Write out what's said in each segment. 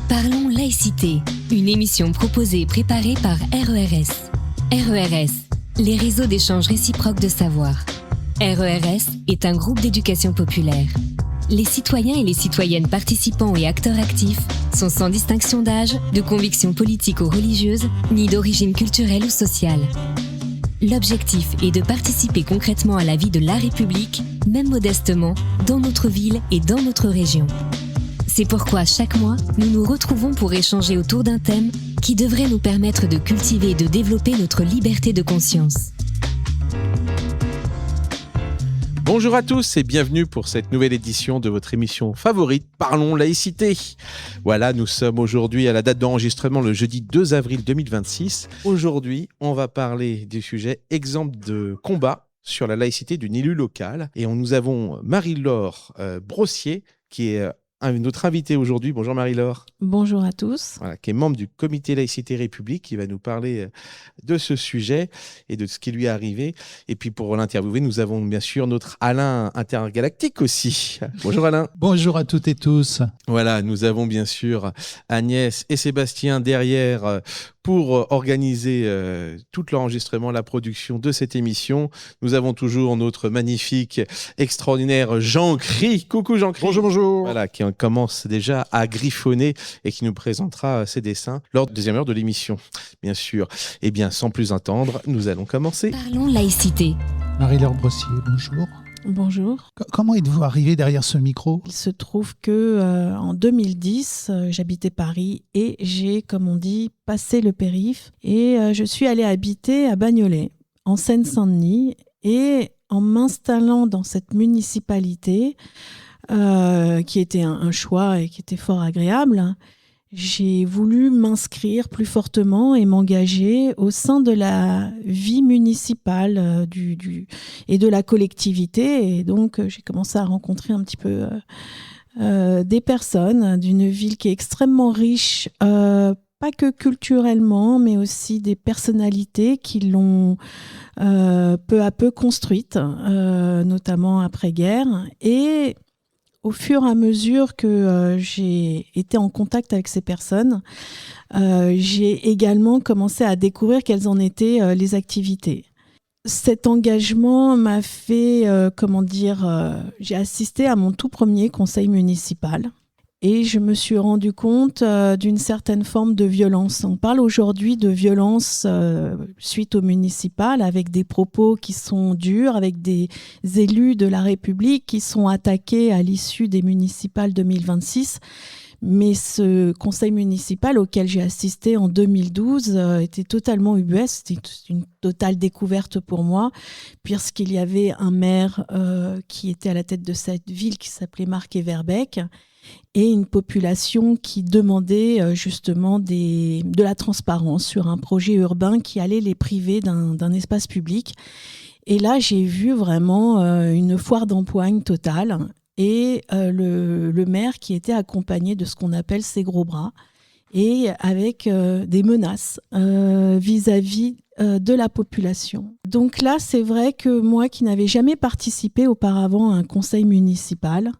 Parlons laïcité, une émission proposée et préparée par RERS. RERS, les réseaux d'échange réciproque de savoir. RERS est un groupe d'éducation populaire. Les citoyens et les citoyennes participants et acteurs actifs sont sans distinction d'âge, de conviction politique ou religieuse, ni d'origine culturelle ou sociale. L'objectif est de participer concrètement à la vie de la République, même modestement, dans notre ville et dans notre région. C'est pourquoi chaque mois, nous nous retrouvons pour échanger autour d'un thème qui devrait nous permettre de cultiver et de développer notre liberté de conscience. Bonjour à tous et bienvenue pour cette nouvelle édition de votre émission favorite, Parlons laïcité. Voilà, nous sommes aujourd'hui à la date d'enregistrement, le jeudi 2 avril 2026. Aujourd'hui, on va parler du sujet exemple de combat sur la laïcité d'une élue locale. Et nous avons Marie-Laure Brossier qui est notre invitée aujourd'hui. Bonjour Marie-Laure. Bonjour à tous. Voilà, qui est membre du comité Laïcité République, qui va nous parler de ce sujet et de ce qui lui est arrivé. Et puis pour l'interviewer, nous avons bien sûr notre Alain intergalactique aussi. Bonjour Alain. Bonjour à toutes et tous. Voilà, nous avons bien sûr Agnès et Sébastien derrière pour organiser tout l'enregistrement, la production de cette émission. Nous avons toujours notre magnifique, extraordinaire Jean-Cri. Coucou Jean-Cri. Bonjour, bonjour. Voilà, qui commence déjà à griffonner et qui nous présentera ses dessins lors de la deuxième heure de l'émission, bien sûr. Eh bien, sans plus attendre, nous allons commencer. Parlons laïcité. Marie-Laure Brossier, bonjour. Bonjour. Comment êtes-vous arrivée derrière ce micro ? Il se trouve que en 2010, j'habitais Paris et j'ai, comme on dit, passé le périph' et je suis allée habiter à Bagnolet, en Seine-Saint-Denis. Et en m'installant dans cette municipalité, qui était un choix et qui était fort agréable, j'ai voulu m'inscrire plus fortement et m'engager au sein de la vie municipale et de la collectivité. Et donc, j'ai commencé à rencontrer un petit peu des personnes d'une ville qui est extrêmement riche, pas que culturellement, mais aussi des personnalités qui l'ont peu à peu construite, notamment après-guerre. Et au fur et à mesure que j'ai été en contact avec ces personnes, j'ai également commencé à découvrir quelles en étaient les activités. Cet engagement m'a fait, j'ai assisté à mon tout premier conseil municipal et je me suis rendu compte d'une certaine forme de violence. On parle aujourd'hui de violence suite au municipal, avec des propos qui sont durs, avec des élus de la République qui sont attaqués à l'issue des municipales 2026. Mais ce conseil municipal auquel j'ai assisté en 2012 était totalement ubuesque, c'était une totale découverte pour moi, puisqu'il y avait un maire qui était à la tête de cette ville qui s'appelait Marc Everbeck, et une population qui demandait justement de la transparence sur un projet urbain qui allait les priver d'un espace public. Et là, j'ai vu vraiment une foire d'empoigne totale et le maire qui était accompagné de ce qu'on appelle ses gros bras et avec des menaces vis-à-vis de la population. Donc là, c'est vrai que moi qui n'avais jamais participé auparavant à un conseil municipal,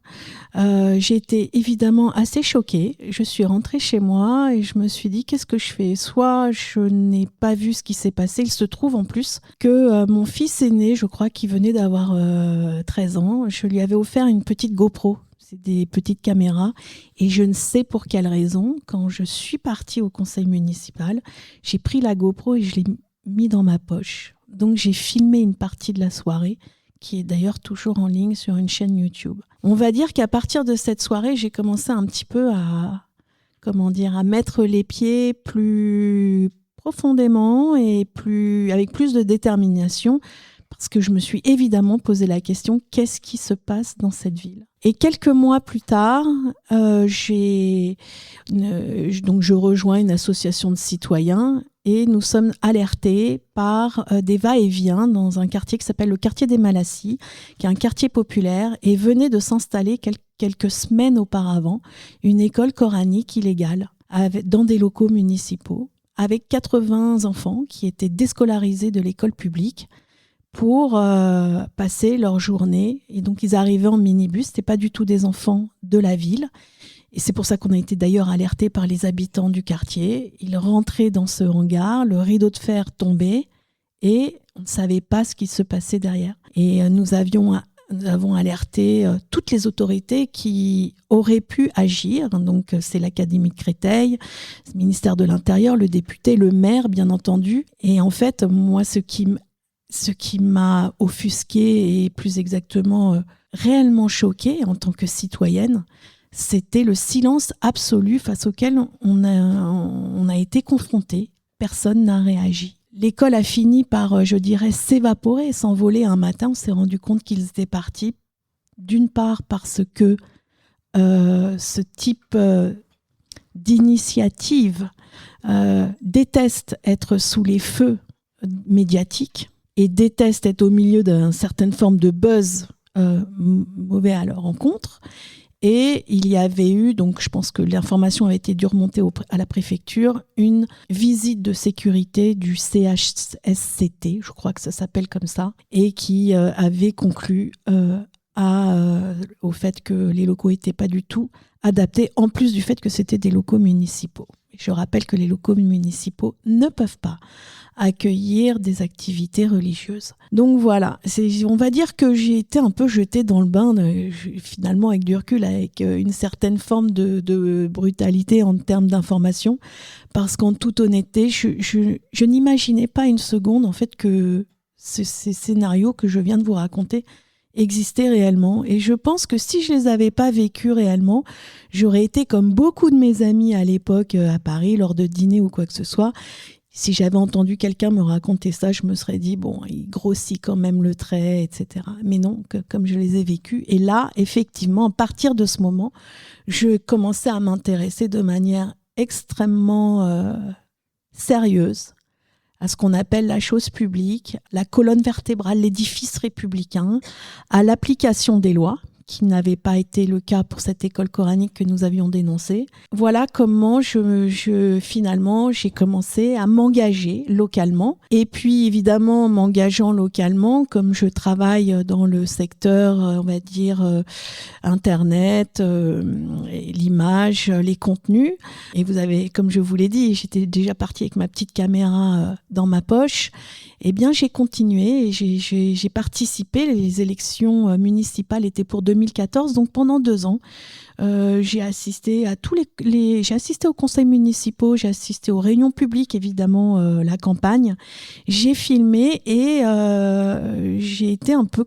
j'ai été évidemment assez choquée. Je suis rentrée chez moi et je me suis dit, qu'est-ce que je fais ? Soit je n'ai pas vu ce qui s'est passé. Il se trouve en plus que mon fils aîné, je crois qu'il venait d'avoir 13 ans, je lui avais offert une petite GoPro. C'est des petites caméras. Et je ne sais pour quelle raison, quand je suis partie au conseil municipal, j'ai pris la GoPro et je l'ai mis dans ma poche. Donc j'ai filmé une partie de la soirée, qui est d'ailleurs toujours en ligne sur une chaîne YouTube. On va dire qu'à partir de cette soirée, j'ai commencé un petit peu à mettre les pieds plus profondément et avec plus de détermination, parce que je me suis évidemment posé la question, qu'est-ce qui se passe dans cette ville ? Et quelques mois plus tard, je rejoins une association de citoyens et nous sommes alertés par des va-et-vient dans un quartier qui s'appelle le quartier des Malassis, qui est un quartier populaire, et venait de s'installer quelques semaines auparavant une école coranique illégale dans des locaux municipaux, avec 80 enfants qui étaient déscolarisés de l'école publique pour passer leur journée. Et donc, ils arrivaient en minibus. Ce n'étaient pas du tout des enfants de la ville. Et c'est pour ça qu'on a été d'ailleurs alertés par les habitants du quartier. Ils rentraient dans ce hangar, le rideau de fer tombait et on ne savait pas ce qui se passait derrière. Et nous avons alerté toutes les autorités qui auraient pu agir. Donc, c'est l'Académie de Créteil, le ministère de l'Intérieur, le député, le maire, bien entendu. Et en fait, moi, ce qui m'a offusquée et plus exactement réellement choquée en tant que citoyenne, c'était le silence absolu face auquel on a été confronté. Personne n'a réagi. L'école a fini par, je dirais, s'évaporer, s'envoler un matin. On s'est rendu compte qu'ils étaient partis, d'une part parce que ce type d'initiative déteste être sous les feux médiatiques et déteste être au milieu d'une certaine forme de buzz mauvais à leur encontre. Et il y avait eu, donc je pense que l'information avait été dû remonter à la préfecture, une visite de sécurité du CHSCT, je crois que ça s'appelle comme ça, et qui avait conclu au fait que les locaux n'étaient pas du tout adaptés, en plus du fait que c'était des locaux municipaux. Je rappelle que les locaux municipaux ne peuvent pas accueillir des activités religieuses. Donc voilà, on va dire que j'ai été un peu jetée dans le bain, finalement avec du recul, avec une certaine forme de brutalité en termes d'information, parce qu'en toute honnêteté, je n'imaginais pas une seconde en fait que ces scénarios que je viens de vous raconter existaient réellement. Et je pense que si je les avais pas vécus réellement, j'aurais été comme beaucoup de mes amis à l'époque à Paris, lors de dîners ou quoi que ce soit. Si j'avais entendu quelqu'un me raconter ça, je me serais dit, bon, il grossit quand même le trait, etc. Mais non, comme je les ai vécus. Et là, effectivement, à partir de ce moment, je commençais à m'intéresser de manière extrêmement sérieuse à ce qu'on appelle la chose publique, la colonne vertébrale, l'édifice républicain, à l'application des lois, qui n'avait pas été le cas pour cette école coranique que nous avions dénoncée. Voilà comment finalement j'ai commencé à m'engager localement. Et puis évidemment, m'engageant localement, comme je travaille dans le secteur, on va dire, Internet, l'image, les contenus. Et vous avez, comme je vous l'ai dit, j'étais déjà partie avec ma petite caméra dans ma poche. Eh bien, j'ai continué et j'ai participé. Les élections municipales étaient pour 2014, donc pendant 2 ans, j'ai assisté à j'ai assisté aux conseils municipaux, j'ai assisté aux réunions publiques, évidemment, la campagne. J'ai filmé et j'ai été un peu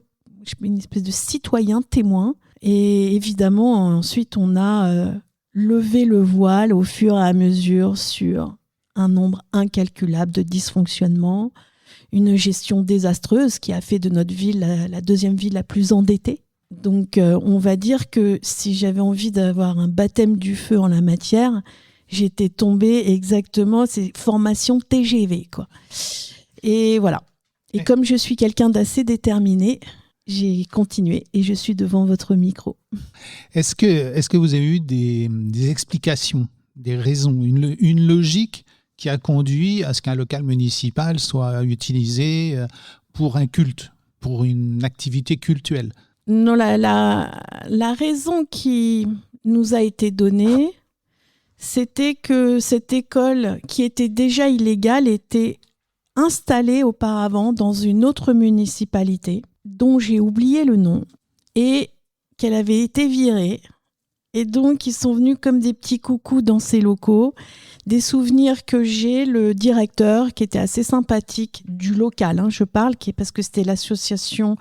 une espèce de citoyen témoin. Et évidemment, ensuite, on a levé le voile au fur et à mesure sur un nombre incalculable de dysfonctionnements, une gestion désastreuse qui a fait de notre ville la deuxième ville la plus endettée. Donc, on va dire que si j'avais envie d'avoir un baptême du feu en la matière, j'étais tombée exactement, c'est formation TGV, quoi. Et voilà. Et comme je suis quelqu'un d'assez déterminé, j'ai continué et je suis devant votre micro. Est-ce que vous avez eu des explications, des raisons, une logique qui a conduit à ce qu'un local municipal soit utilisé pour un culte, pour une activité cultuelle? Non, la raison qui nous a été donnée, c'était que cette école, qui était déjà illégale, était installée auparavant dans une autre municipalité, dont j'ai oublié le nom, et qu'elle avait été virée. Et donc, ils sont venus comme des petits coucous dans ces locaux. Des souvenirs que j'ai, le directeur, qui était assez sympathique, du local, je parle, parce que c'était l'association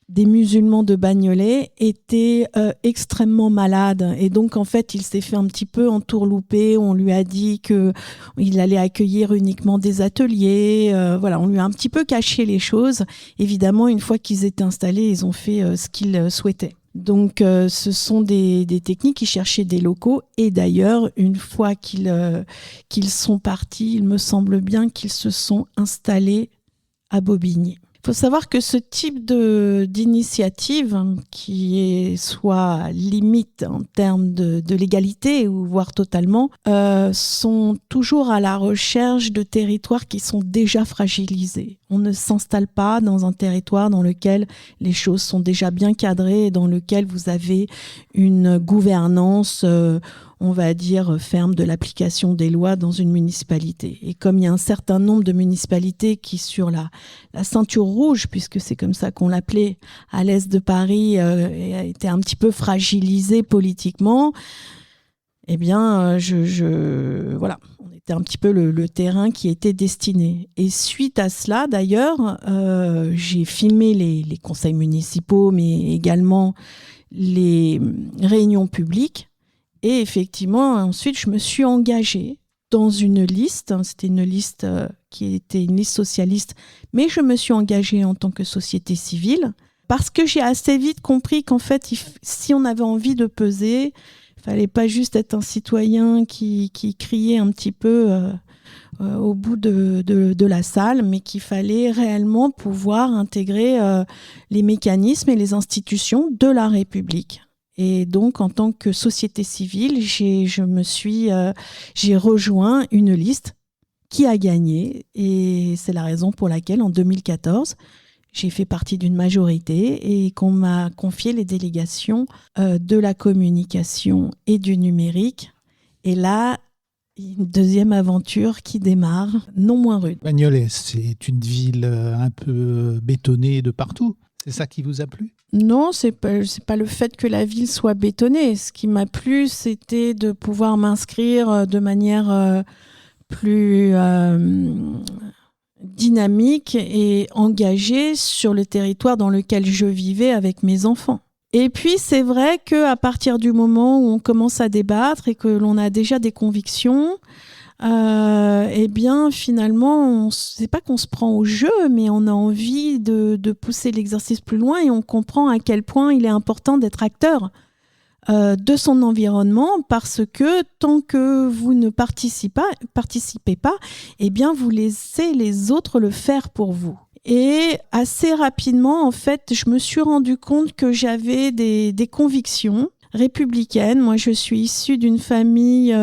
des musulmans de Bagnolet, était extrêmement malade. Et donc, en fait, il s'est fait un petit peu entourlouper. On lui a dit qu'il allait accueillir uniquement des ateliers. Voilà, on lui a un petit peu caché les choses. Évidemment, une fois qu'ils étaient installés, ils ont fait ce qu'ils souhaitaient. Donc, ce sont des techniques qui cherchaient des locaux. Et d'ailleurs, une fois qu'ils sont partis, il me semble bien qu'ils se sont installés à Bobigny. Il faut savoir que ce type d'initiative, qui est soit limite en termes de légalité, ou voire totalement, sont toujours à la recherche de territoires qui sont déjà fragilisés. On ne s'installe pas dans un territoire dans lequel les choses sont déjà bien cadrées et dans lequel vous avez une gouvernance, on va dire, ferme de l'application des lois dans une municipalité. Et comme il y a un certain nombre de municipalités qui, sur la ceinture rouge, puisque c'est comme ça qu'on l'appelait, à l'est de Paris, étaient un petit peu fragilisées politiquement, eh bien, voilà. C'était un petit peu le terrain qui était destiné. Et suite à cela, d'ailleurs, j'ai filmé les conseils municipaux, mais également les réunions publiques. Et effectivement, ensuite, je me suis engagée dans une liste. C'était une liste qui était une liste socialiste, mais je me suis engagée en tant que société civile parce que j'ai assez vite compris qu'en fait, si on avait envie de peser, fallait pas juste être un citoyen qui criait un petit peu au bout de la salle, mais qu'il fallait réellement pouvoir intégrer les mécanismes et les institutions de la République. Et donc, en tant que société civile, j'ai rejoint une liste qui a gagné. Et c'est la raison pour laquelle, en 2014, j'ai fait partie d'une majorité et qu'on m'a confié les délégations de la communication et du numérique. Et là, une deuxième aventure qui démarre, non moins rude. Bagnolet, c'est une ville un peu bétonnée de partout. C'est ça qui vous a plu ? Non, c'est pas le fait que la ville soit bétonnée. Ce qui m'a plu, c'était de pouvoir m'inscrire de manière plus dynamique et engagée sur le territoire dans lequel je vivais avec mes enfants. Et puis, c'est vrai qu'à partir du moment où on commence à débattre et que l'on a déjà des convictions, eh bien, finalement, c'est pas qu'on se prend au jeu, mais on a envie de pousser l'exercice plus loin et on comprend à quel point il est important d'être acteur de son environnement, parce que tant que vous ne participez pas, eh bien, vous laissez les autres le faire pour vous. Et assez rapidement, en fait, je me suis rendu compte que j'avais des convictions républicaines. Moi, je suis issue d'une famille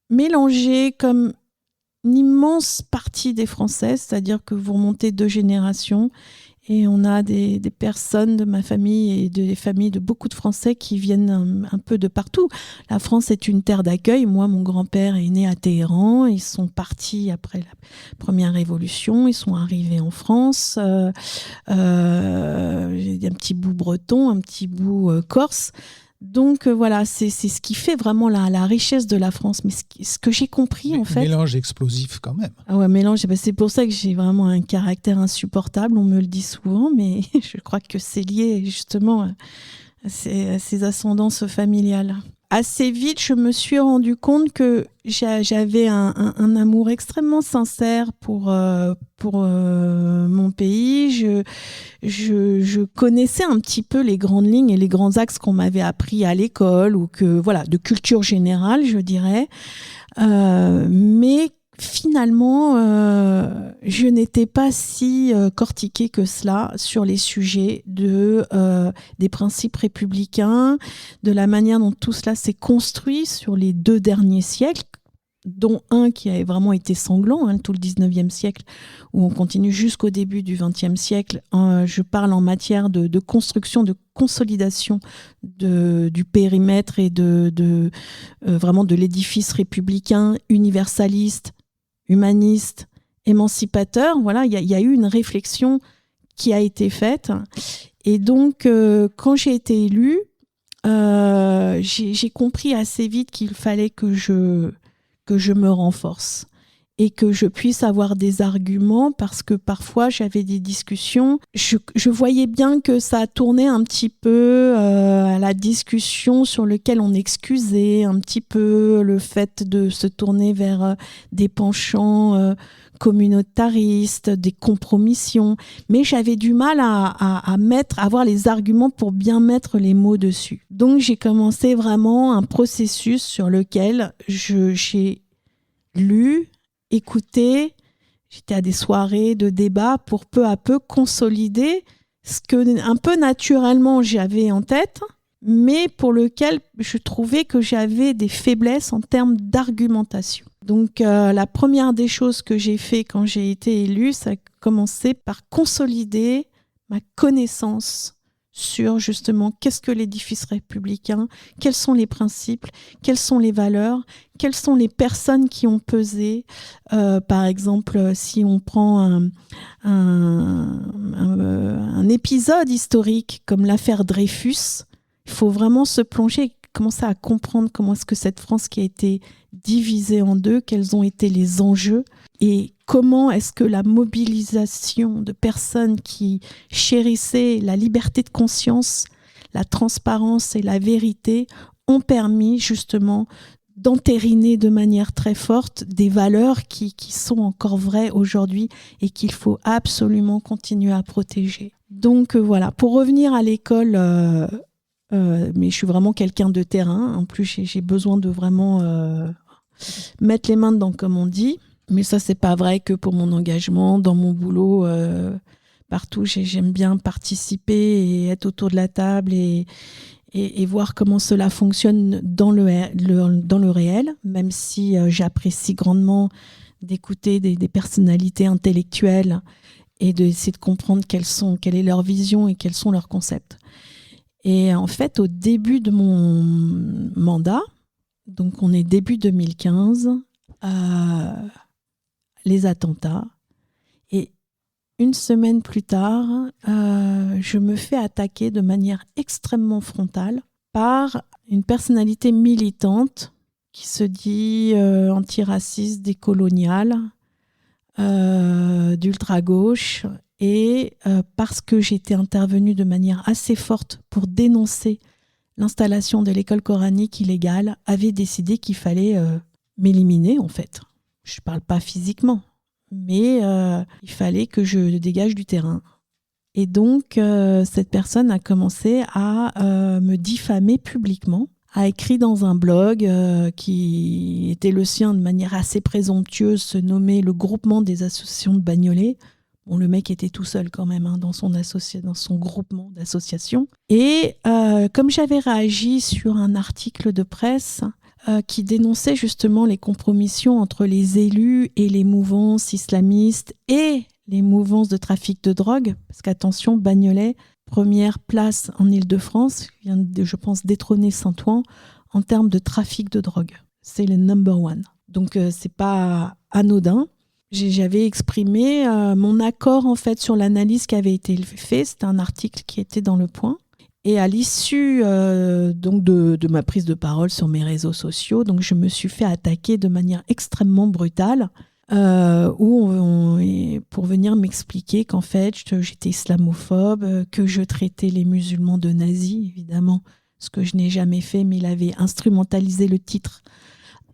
mélangée comme une immense partie des Français, c'est-à-dire que vous remontez 2 générations et on a des personnes de ma famille et des familles de beaucoup de Français qui viennent un peu de partout. La France est une terre d'accueil. Moi, mon grand-père est né à Téhéran. Ils sont partis après la première révolution. Ils sont arrivés en France. J'ai un petit bout breton, un petit bout corse. Donc voilà, c'est ce qui fait vraiment la richesse de la France. Mais ce que j'ai compris, en fait... Mélange explosif quand même. Ah ouais, mélange. C'est pour ça que j'ai vraiment un caractère insupportable. On me le dit souvent, mais je crois que c'est lié justement à ces ascendances familiales. Assez vite, je me suis rendu compte que j'avais un amour extrêmement sincère pour mon pays. Je connaissais un petit peu les grandes lignes et les grands axes qu'on m'avait appris à l'école, ou que voilà, de culture générale, je dirais. Mais finalement, je n'étais pas si cortiquée que cela sur les sujets des principes républicains, de la manière dont tout cela s'est construit sur les 2 derniers siècles, dont un qui a vraiment été sanglant, tout le 19e siècle, où on continue jusqu'au début du 20e siècle. Je parle en matière de construction, de consolidation du périmètre et vraiment de l'édifice républicain, universaliste, humaniste, émancipateur. Voilà, il y a eu une réflexion qui a été faite. Et donc, quand j'ai été élue, j'ai compris assez vite qu'il fallait que je me renforce et que je puisse avoir des arguments, parce que parfois j'avais des discussions. Je voyais bien que ça tournait un petit peu à la discussion sur lequel on excusait un petit peu le fait de se tourner vers des penchants communautaristes, des compromissions. Mais j'avais du mal à avoir les arguments pour bien mettre les mots dessus. Donc j'ai commencé vraiment un processus sur lequel j'ai lu, écouté, j'étais à des soirées de débat pour peu à peu consolider ce que un peu naturellement j'avais en tête, mais pour lequel je trouvais que j'avais des faiblesses en termes d'argumentation. Donc la première des choses que j'ai fait quand j'ai été élue, ça a commencé par consolider ma connaissance sur justement qu'est-ce que l'édifice républicain, quels sont les principes, quelles sont les valeurs, quelles sont les personnes qui ont pesé. Par exemple, si on prend un épisode historique comme l'affaire Dreyfus, il faut vraiment se plonger, commencer à comprendre comment est-ce que cette France qui a été divisée en deux, quels ont été les enjeux et comment est-ce que la mobilisation de personnes qui chérissaient la liberté de conscience, la transparence et la vérité ont permis justement d'entériner de manière très forte des valeurs qui sont encore vraies aujourd'hui et qu'il faut absolument continuer à protéger. Donc voilà, pour revenir à l'école, mais je suis vraiment quelqu'un de terrain, en plus j'ai besoin de vraiment mettre les mains dedans comme on dit. Mais ça, c'est pas vrai que pour mon engagement, dans mon boulot, partout, j'aime bien participer et être autour de la table et voir comment cela fonctionne dans le réel, même si j'apprécie grandement d'écouter des personnalités intellectuelles et d'essayer de comprendre quelle est leur vision et quels sont leurs concepts. Et en fait, au début de mon mandat, donc on est début 2015, les attentats. Et une semaine plus tard, je me fais attaquer de manière extrêmement frontale par une personnalité militante qui se dit antiraciste, décoloniale, d'ultra-gauche. Et parce que j'étais intervenue de manière assez forte pour dénoncer l'installation de l'école coranique illégale, avait décidé qu'il fallait m'éliminer en fait. Je ne parle pas physiquement, mais il fallait que je dégage du terrain. Et donc, cette personne a commencé à me diffamer publiquement, a écrit dans un blog qui était le sien de manière assez présomptueuse, se nommait le Groupement des associations de Bagnolet. Bon, le mec était tout seul quand même dans son groupement d'associations. Et comme j'avais réagi sur un article de presse qui dénonçait justement les compromissions entre les élus et les mouvances islamistes et les mouvances de trafic de drogue, parce qu'attention, Bagnolet, première place en Île-de-France, vient, je pense, détrôner Saint-Ouen en termes de trafic de drogue. C'est le number one. Donc, c'est pas anodin. J'avais exprimé mon accord en fait sur l'analyse qui avait été faite. C'était un article qui était dans Le Point. Et à l'issue donc de ma prise de parole sur mes réseaux sociaux, donc je me suis fait attaquer de manière extrêmement brutale, pour venir m'expliquer qu'en fait j'étais islamophobe, que je traitais les musulmans de nazis, évidemment, ce que je n'ai jamais fait, mais il avait instrumentalisé le titre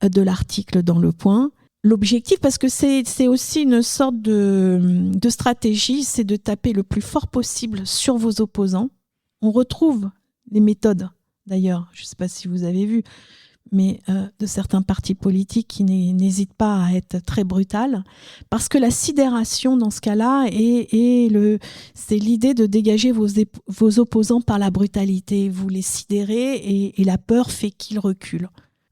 de l'article dans Le Point. L'objectif, parce que c'est aussi une sorte de stratégie, c'est de taper le plus fort possible sur vos opposants. On retrouve les méthodes, d'ailleurs, je ne sais pas si vous avez vu, mais de certains partis politiques qui n'hésitent pas à être très brutales, parce que la sidération dans ce cas-là c'est l'idée de dégager vos opposants par la brutalité. Vous les sidérez et la peur fait qu'ils reculent.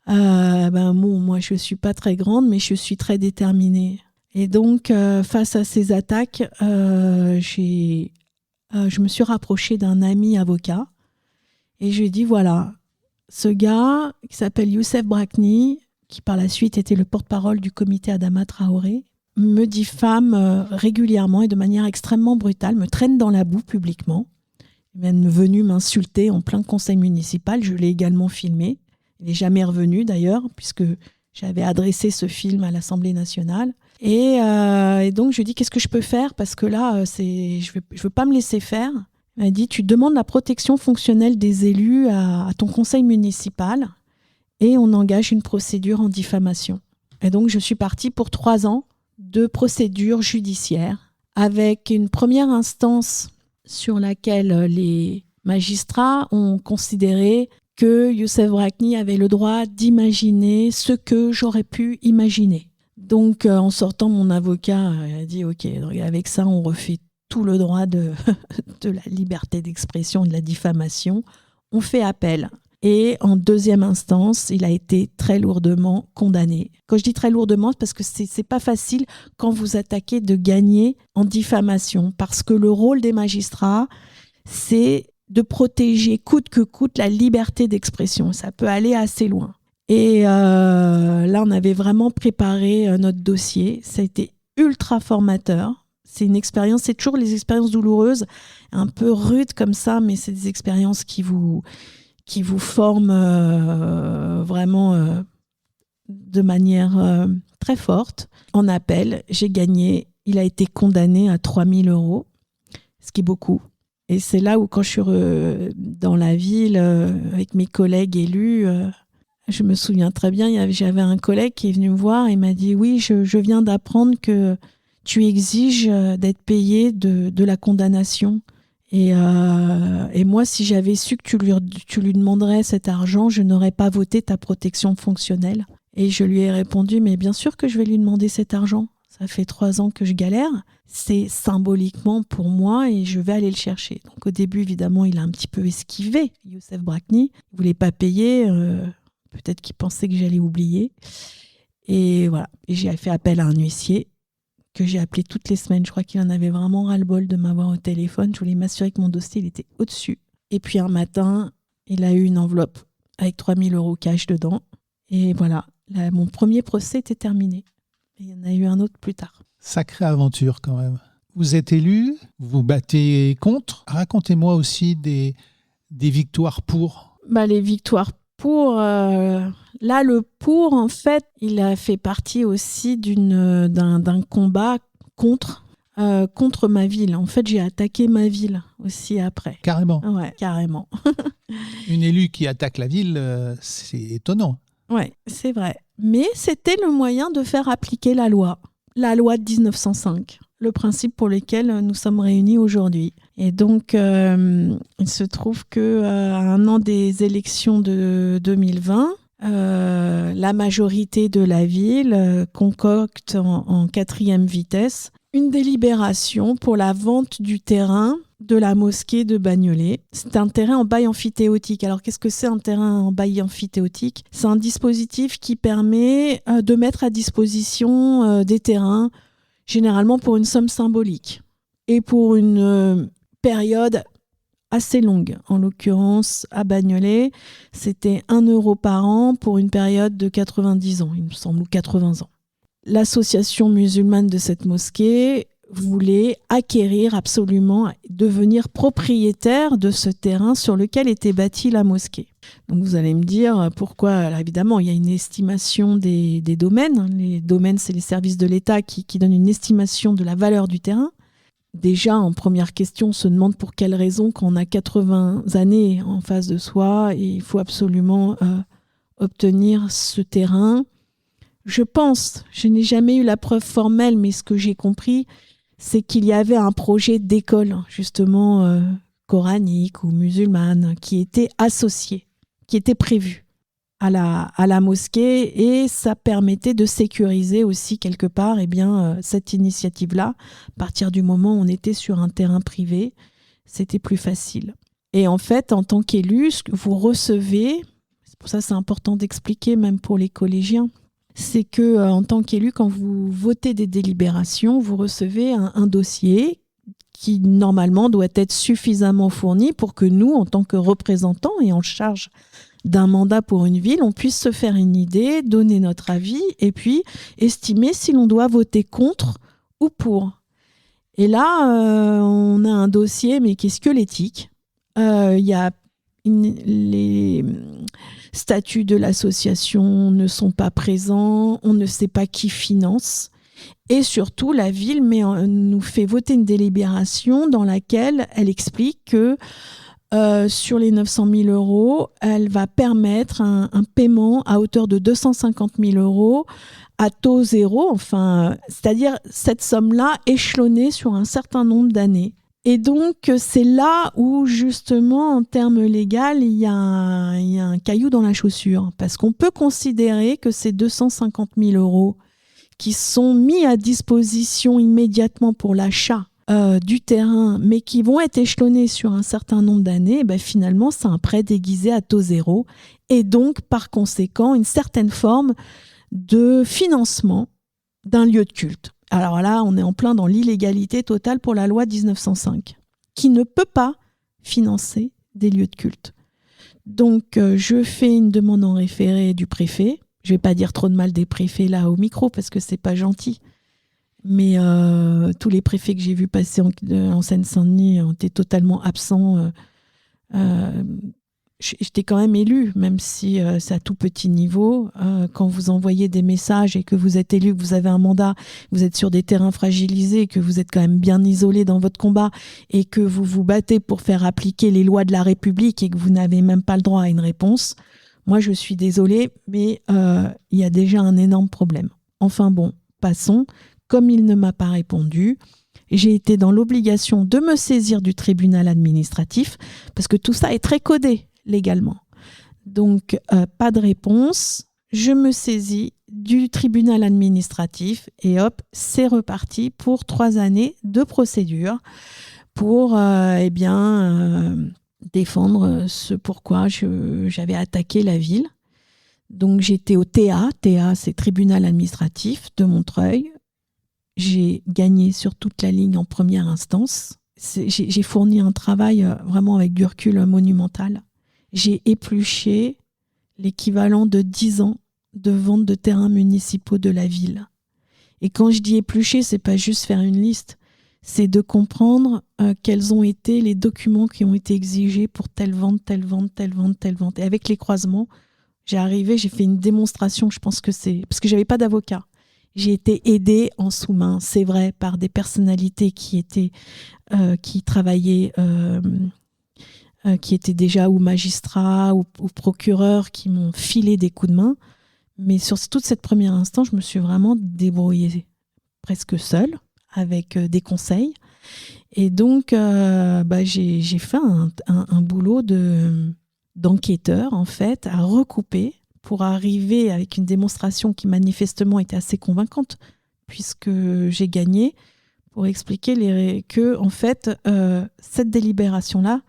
Moi, je ne suis pas très grande, mais je suis très déterminée. Et donc, face à ces attaques, je me suis rapprochée d'un ami avocat et je lui ai dit, voilà, ce gars qui s'appelle Youssef Brakni, qui par la suite était le porte-parole du comité Adama Traoré, me diffame régulièrement et de manière extrêmement brutale, me traîne dans la boue publiquement. Il est venu m'insulter en plein conseil municipal, je l'ai également filmé. Il n'est jamais revenu d'ailleurs, puisque j'avais adressé ce film à l'Assemblée nationale. Et donc, je lui ai dit, qu'est-ce que je peux faire ? Parce que là, je veux pas me laisser faire. Il m'a dit, tu demandes la protection fonctionnelle des élus à ton conseil municipal et on engage une procédure en diffamation. Et donc, je suis partie pour 3 ans de procédure judiciaire avec une première instance sur laquelle les magistrats ont considéré que Youssef Brakni avait le droit d'imaginer ce que j'aurais pu imaginer. Donc, en sortant, mon avocat a dit « Ok, avec ça, on refait tout le droit de la liberté d'expression, de la diffamation. On fait appel. » Et en deuxième instance, il a été très lourdement condamné. Quand je dis très lourdement, c'est parce que c'est pas facile quand vous attaquez de gagner en diffamation. Parce que le rôle des magistrats, c'est de protéger coûte que coûte la liberté d'expression. Ça peut aller assez loin. Et là, on avait vraiment préparé notre dossier. Ça a été ultra formateur. C'est une expérience, c'est toujours les expériences douloureuses, un peu rudes comme ça, mais c'est des expériences qui vous forment vraiment de manière très forte. En appel, j'ai gagné. Il a été condamné à 3 000 €, ce qui est beaucoup. Et c'est là où, quand je suis dans la ville avec mes collègues élus, je me souviens très bien, j'avais un collègue qui est venu me voir et m'a dit « Oui, je viens d'apprendre que tu exiges d'être payé de la condamnation. Et moi, si j'avais su que tu lui demanderais cet argent, je n'aurais pas voté ta protection fonctionnelle. » Et je lui ai répondu « Mais bien sûr que je vais lui demander cet argent. Ça fait 3 ans que je galère. C'est symboliquement pour moi et je vais aller le chercher. » Donc au début, évidemment, il a un petit peu esquivé, Youssef Brakni. Il ne voulait pas payer. Peut-être qu'il pensait que j'allais oublier. Et voilà. Et j'ai fait appel à un huissier que j'ai appelé toutes les semaines. Je crois qu'il en avait vraiment ras-le-bol de m'avoir au téléphone. Je voulais m'assurer que mon dossier il était au-dessus. Et puis un matin, il a eu une enveloppe avec 3 000 € cash dedans. Et voilà, là, mon premier procès était terminé. Et il y en a eu un autre plus tard. Sacrée aventure quand même. Vous êtes élu, vous battez contre. Racontez-moi aussi des victoires pour. Les victoires pour... Là, le pour, en fait, il a fait partie aussi d'un combat contre ma ville. En fait, j'ai attaqué ma ville aussi après. Carrément. Ouais, carrément. Une élue qui attaque la ville, c'est étonnant. Ouais, c'est vrai. Mais c'était le moyen de faire appliquer la loi de 1905, le principe pour lequel nous sommes réunis aujourd'hui. Et donc, il se trouve qu'à un an des élections de 2020, la majorité de la ville concocte en 4e vitesse une délibération pour la vente du terrain de la mosquée de Bagnolet. C'est un terrain en bail amphithéotique. Alors, qu'est-ce que c'est un terrain en bail amphithéotique ? C'est un dispositif qui permet de mettre à disposition des terrains, généralement pour une somme symbolique et pour une période assez longue. En l'occurrence, à Bagnolet, c'était 1 € par an pour une période de 90 ans, il me semble, ou 80 ans. L'association musulmane de cette mosquée voulait acquérir absolument, devenir propriétaire de ce terrain sur lequel était bâtie la mosquée. Donc vous allez me dire pourquoi. Là, évidemment, il y a une estimation des domaines. Les domaines, c'est les services de l'État qui donnent une estimation de la valeur du terrain. Déjà, en première question, on se demande pour quelle raison, quand on a 80 années en face de soi, et il faut absolument obtenir ce terrain. Je pense, je n'ai jamais eu la preuve formelle, mais ce que j'ai compris, c'est qu'il y avait un projet d'école, justement coranique ou musulmane, qui était associé, qui était prévu à la mosquée, et ça permettait de sécuriser aussi quelque part cette initiative-là. À partir du moment où on était sur un terrain privé, c'était plus facile. Et en fait, en tant qu'élu, ce que vous recevez, c'est pour ça que c'est important d'expliquer même pour les collégiens, c'est que en tant qu'élu, quand vous votez des délibérations, vous recevez un dossier qui normalement doit être suffisamment fourni pour que nous, en tant que représentants et en charge d'un mandat pour une ville, on puisse se faire une idée, donner notre avis et puis estimer si l'on doit voter contre ou pour. Et là, on a un dossier, mais qui est squelettique. Il y a les statuts de l'association ne sont pas présents, on ne sait pas qui finance. Et surtout, la ville nous fait voter une délibération dans laquelle elle explique que sur les 900 000 €, elle va permettre un paiement à hauteur de 250 000 € à taux zéro, c'est-à-dire cette somme-là échelonnée sur un certain nombre d'années. Et donc, c'est là où, justement, en termes légaux, il y a un caillou dans la chaussure. Parce qu'on peut considérer que ces 250 000 € qui sont mis à disposition immédiatement pour l'achat du terrain, mais qui vont être échelonnés sur un certain nombre d'années, finalement, c'est un prêt déguisé à taux zéro et donc, par conséquent, une certaine forme de financement d'un lieu de culte. Alors là, on est en plein dans l'illégalité totale pour la loi 1905, qui ne peut pas financer des lieux de culte. Donc, je fais une demande en référé du préfet. Je ne vais pas dire trop de mal des préfets là au micro parce que ce n'est pas gentil. Mais tous les préfets que j'ai vus passer en Seine-Saint-Denis ont été totalement absents. J'étais quand même élue, même si c'est à tout petit niveau. Quand vous envoyez des messages et que vous êtes élu, que vous avez un mandat, vous êtes sur des terrains fragilisés, que vous êtes quand même bien isolé dans votre combat et que vous vous battez pour faire appliquer les lois de la République et que vous n'avez même pas le droit à une réponse, moi je suis désolée, mais il y a déjà un énorme problème. Enfin bon, passons. Comme il ne m'a pas répondu, j'ai été dans l'obligation de me saisir du tribunal administratif parce que tout ça est très codé légalement. Donc, pas de réponse. Je me saisis du tribunal administratif et hop, c'est reparti pour 3 années de procédure pour défendre ce pourquoi j'avais attaqué la ville. Donc, j'étais au TA. TA, c'est tribunal administratif de Montreuil. J'ai gagné sur toute la ligne en première instance. J'ai fourni un travail vraiment avec du recul monumental. J'ai épluché l'équivalent de 10 ans de vente de terrains municipaux de la ville. Et quand je dis éplucher, c'est pas juste faire une liste, c'est de comprendre quels ont été les documents qui ont été exigés pour telle vente, telle vente, telle vente, telle vente. Et avec les croisements, j'ai fait une démonstration, je pense que c'est... Parce que j'avais pas d'avocat. J'ai été aidée en sous-main, c'est vrai, par des personnalités qui travaillaient, qui étaient déjà ou magistrats ou procureurs, qui m'ont filé des coups de main. Mais sur toute cette première instance, je me suis vraiment débrouillée presque seule, avec des conseils. Et donc, j'ai fait un boulot d'enquêteur, en fait, à recouper, pour arriver avec une démonstration qui manifestement était assez convaincante, puisque j'ai gagné, pour expliquer que en fait, cette délibération-là,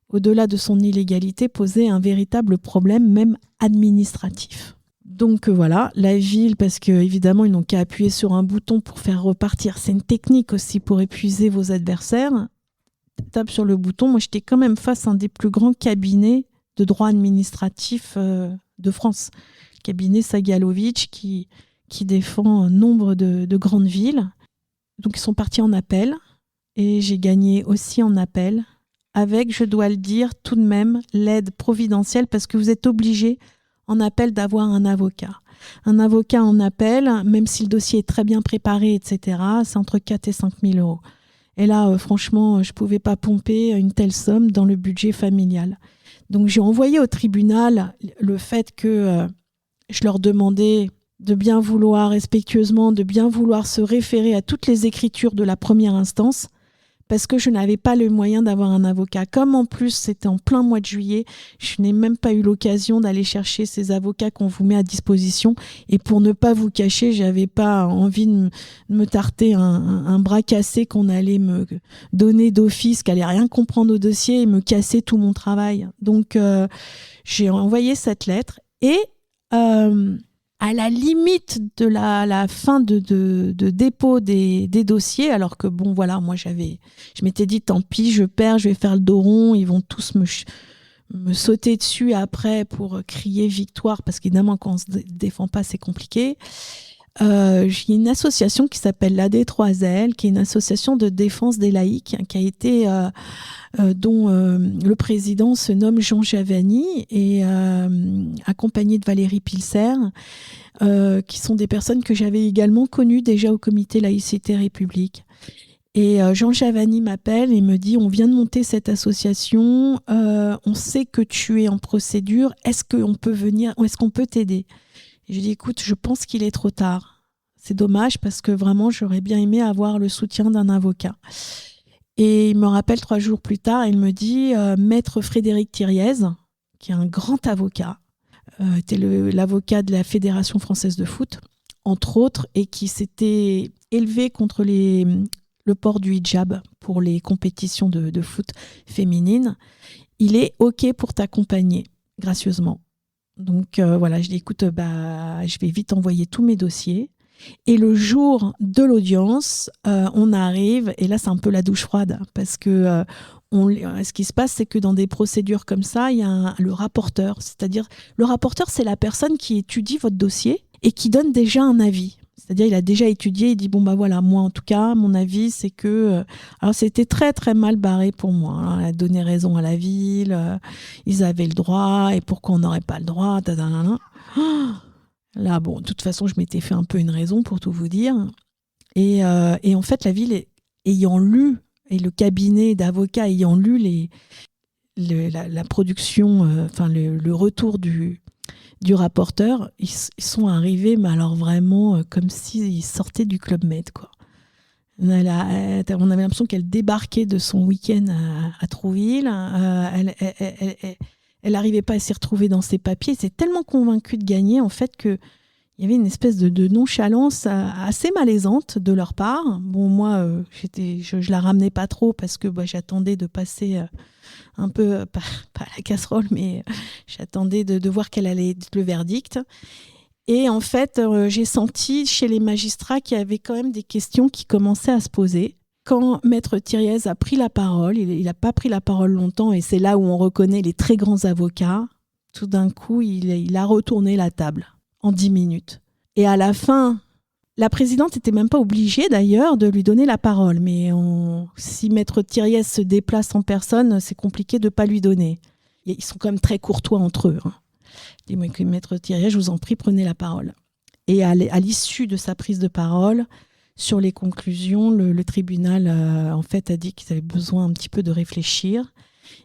au-delà de son illégalité, posait un véritable problème, même administratif. Donc voilà, la ville, parce qu'évidemment, ils n'ont qu'à appuyer sur un bouton pour faire repartir. C'est une technique aussi pour épuiser vos adversaires. Tape sur le bouton. Moi, j'étais quand même face à un des plus grands cabinets de droit administratif de France, cabinet Sagalovic qui défend nombre de grandes villes. Donc ils sont partis en appel et j'ai gagné aussi en appel avec, je dois le dire, tout de même l'aide providentielle parce que vous êtes obligé en appel d'avoir un avocat. Un avocat en appel, même si le dossier est très bien préparé, etc., c'est entre 4 et 5 000 euros. Et là, franchement, je ne pouvais pas pomper une telle somme dans le budget familial. Donc j'ai envoyé au tribunal le fait que je leur demandais de bien vouloir, respectueusement, de bien vouloir se référer à toutes les écritures de la première instance parce que je n'avais pas le moyen d'avoir un avocat. Comme en plus c'était en plein mois de juillet, je n'ai même pas eu l'occasion d'aller chercher ces avocats qu'on vous met à disposition. Et pour ne pas vous cacher, j'avais pas envie de me tarter un bras cassé qu'on allait me donner d'office, qui allait rien comprendre au dossier et me casser tout mon travail. Donc j'ai envoyé cette lettre et à la limite de la fin de dépôt des dossiers, alors que bon voilà, moi je m'étais dit tant pis, je perds, je vais faire le dos rond, ils vont tous me sauter dessus après pour crier victoire, parce qu'évidemment quand on se défend pas c'est compliqué. Il y a une association qui s'appelle l'AD3L, qui est une association de défense des laïcs, qui a été dont le président se nomme Jean Javani et accompagné de Valérie Pilser, qui sont des personnes que j'avais également connues déjà au comité Laïcité République. Et Jean Javani m'appelle et me dit: on vient de monter cette association, on sait que tu es en procédure, est-ce qu'on peut venir, est-ce qu'on peut t'aider? Et je dis: écoute, je pense qu'il est trop tard. C'est dommage parce que vraiment, j'aurais bien aimé avoir le soutien d'un avocat. Et il me rappelle 3 jours plus tard, il me dit Maître Frédéric Thiriez, qui est un grand avocat, était l'avocat de la Fédération française de foot, entre autres, et qui s'était élevé contre le port du hijab pour les compétitions de foot féminines. Il est OK pour t'accompagner gracieusement. Donc voilà, je dis écoute, je vais vite envoyer tous mes dossiers. Et le jour de l'audience, on arrive, et là c'est un peu la douche froide, parce que ce qui se passe, c'est que dans des procédures comme ça, il y a le rapporteur. C'est-à-dire, le rapporteur, c'est la personne qui étudie votre dossier et qui donne déjà un avis. C'est-à-dire, il a déjà étudié, il dit, voilà, moi en tout cas, mon avis, c'est que... alors, c'était très, très mal barré pour moi. Hein. Elle a donné raison à la ville, ils avaient le droit, et pourquoi on n'aurait pas le droit, Là, bon, de toute façon, je m'étais fait un peu une raison, pour tout vous dire. Et en fait, la ville, ayant lu, et le cabinet d'avocats ayant lu la production, le retour du rapporteur, ils sont arrivés, mais alors vraiment comme s'ils sortaient du Club Med, quoi. On avait l'impression qu'elle débarquait de son week-end à Trouville. Elle n'arrivait pas à s'y retrouver dans ses papiers. Elle s'est tellement convaincue de gagner, en fait, qu'il y avait une espèce de nonchalance assez malaisante de leur part. Bon, moi, je la ramenais pas trop parce que j'attendais de passer... un peu, pas à la casserole, mais j'attendais de voir quel allait être le verdict. Et en fait, j'ai senti chez les magistrats qu'il y avait quand même des questions qui commençaient à se poser. Quand Maître Thiriez a pris la parole, il n'a pas pris la parole longtemps, et c'est là où on reconnaît les très grands avocats. Tout d'un coup, il a retourné la table en 10 minutes. Et à la fin... La présidente n'était même pas obligée d'ailleurs de lui donner la parole, mais si Maître Thiriez se déplace en personne, c'est compliqué de ne pas lui donner. Ils sont quand même très courtois entre eux. Hein. Dis-moi que Maître Thiriez, je vous en prie, prenez la parole. Et à l'issue de sa prise de parole, sur les conclusions, le tribunal en fait a dit qu'ils avaient besoin un petit peu de réfléchir.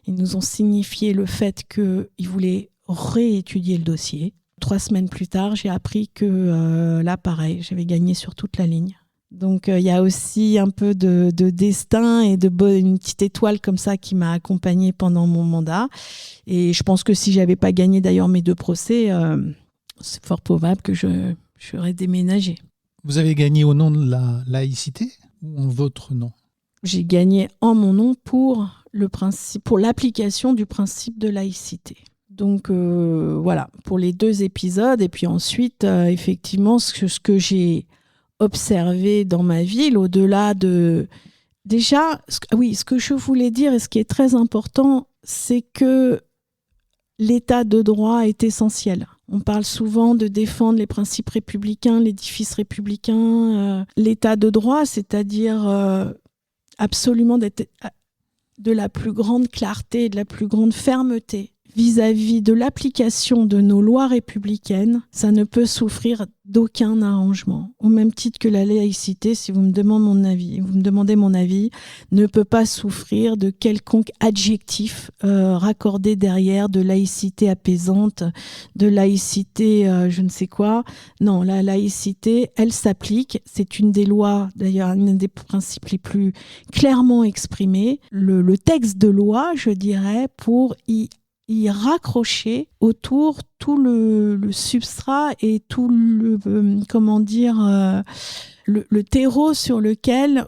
Ils nous ont signifié le fait qu'ils voulaient réétudier le dossier. 3 semaines plus tard, j'ai appris que là, pareil, j'avais gagné sur toute la ligne. Donc, il y a aussi un peu de destin et une petite étoile comme ça qui m'a accompagnée pendant mon mandat. Et je pense que si je n'avais pas gagné d'ailleurs mes 2 procès, c'est fort probable que j'aurais déménagé. Vous avez gagné au nom de la laïcité ou en votre nom ? J'ai gagné en mon nom pour l'application du principe de laïcité. Donc voilà, pour les 2 épisodes. Et puis ensuite, effectivement, ce que j'ai observé dans ma ville, au-delà de... Déjà, ce que je voulais dire et ce qui est très important, c'est que l'état de droit est essentiel. On parle souvent de défendre les principes républicains, l'édifice républicain. L'état de droit, c'est-à-dire absolument d'être de la plus grande clarté et de la plus grande fermeté vis-à-vis de l'application de nos lois républicaines, ça ne peut souffrir d'aucun arrangement. Au même titre que la laïcité, si vous me demandez mon avis, ne peut pas souffrir de quelconque adjectif raccordé derrière, de laïcité apaisante, de laïcité je ne sais quoi. Non, la laïcité, elle s'applique. C'est une des lois, d'ailleurs, un des principes les plus clairement exprimés. Le texte de loi, je dirais, pour y raccrocher autour tout le substrat et tout le terreau sur lequel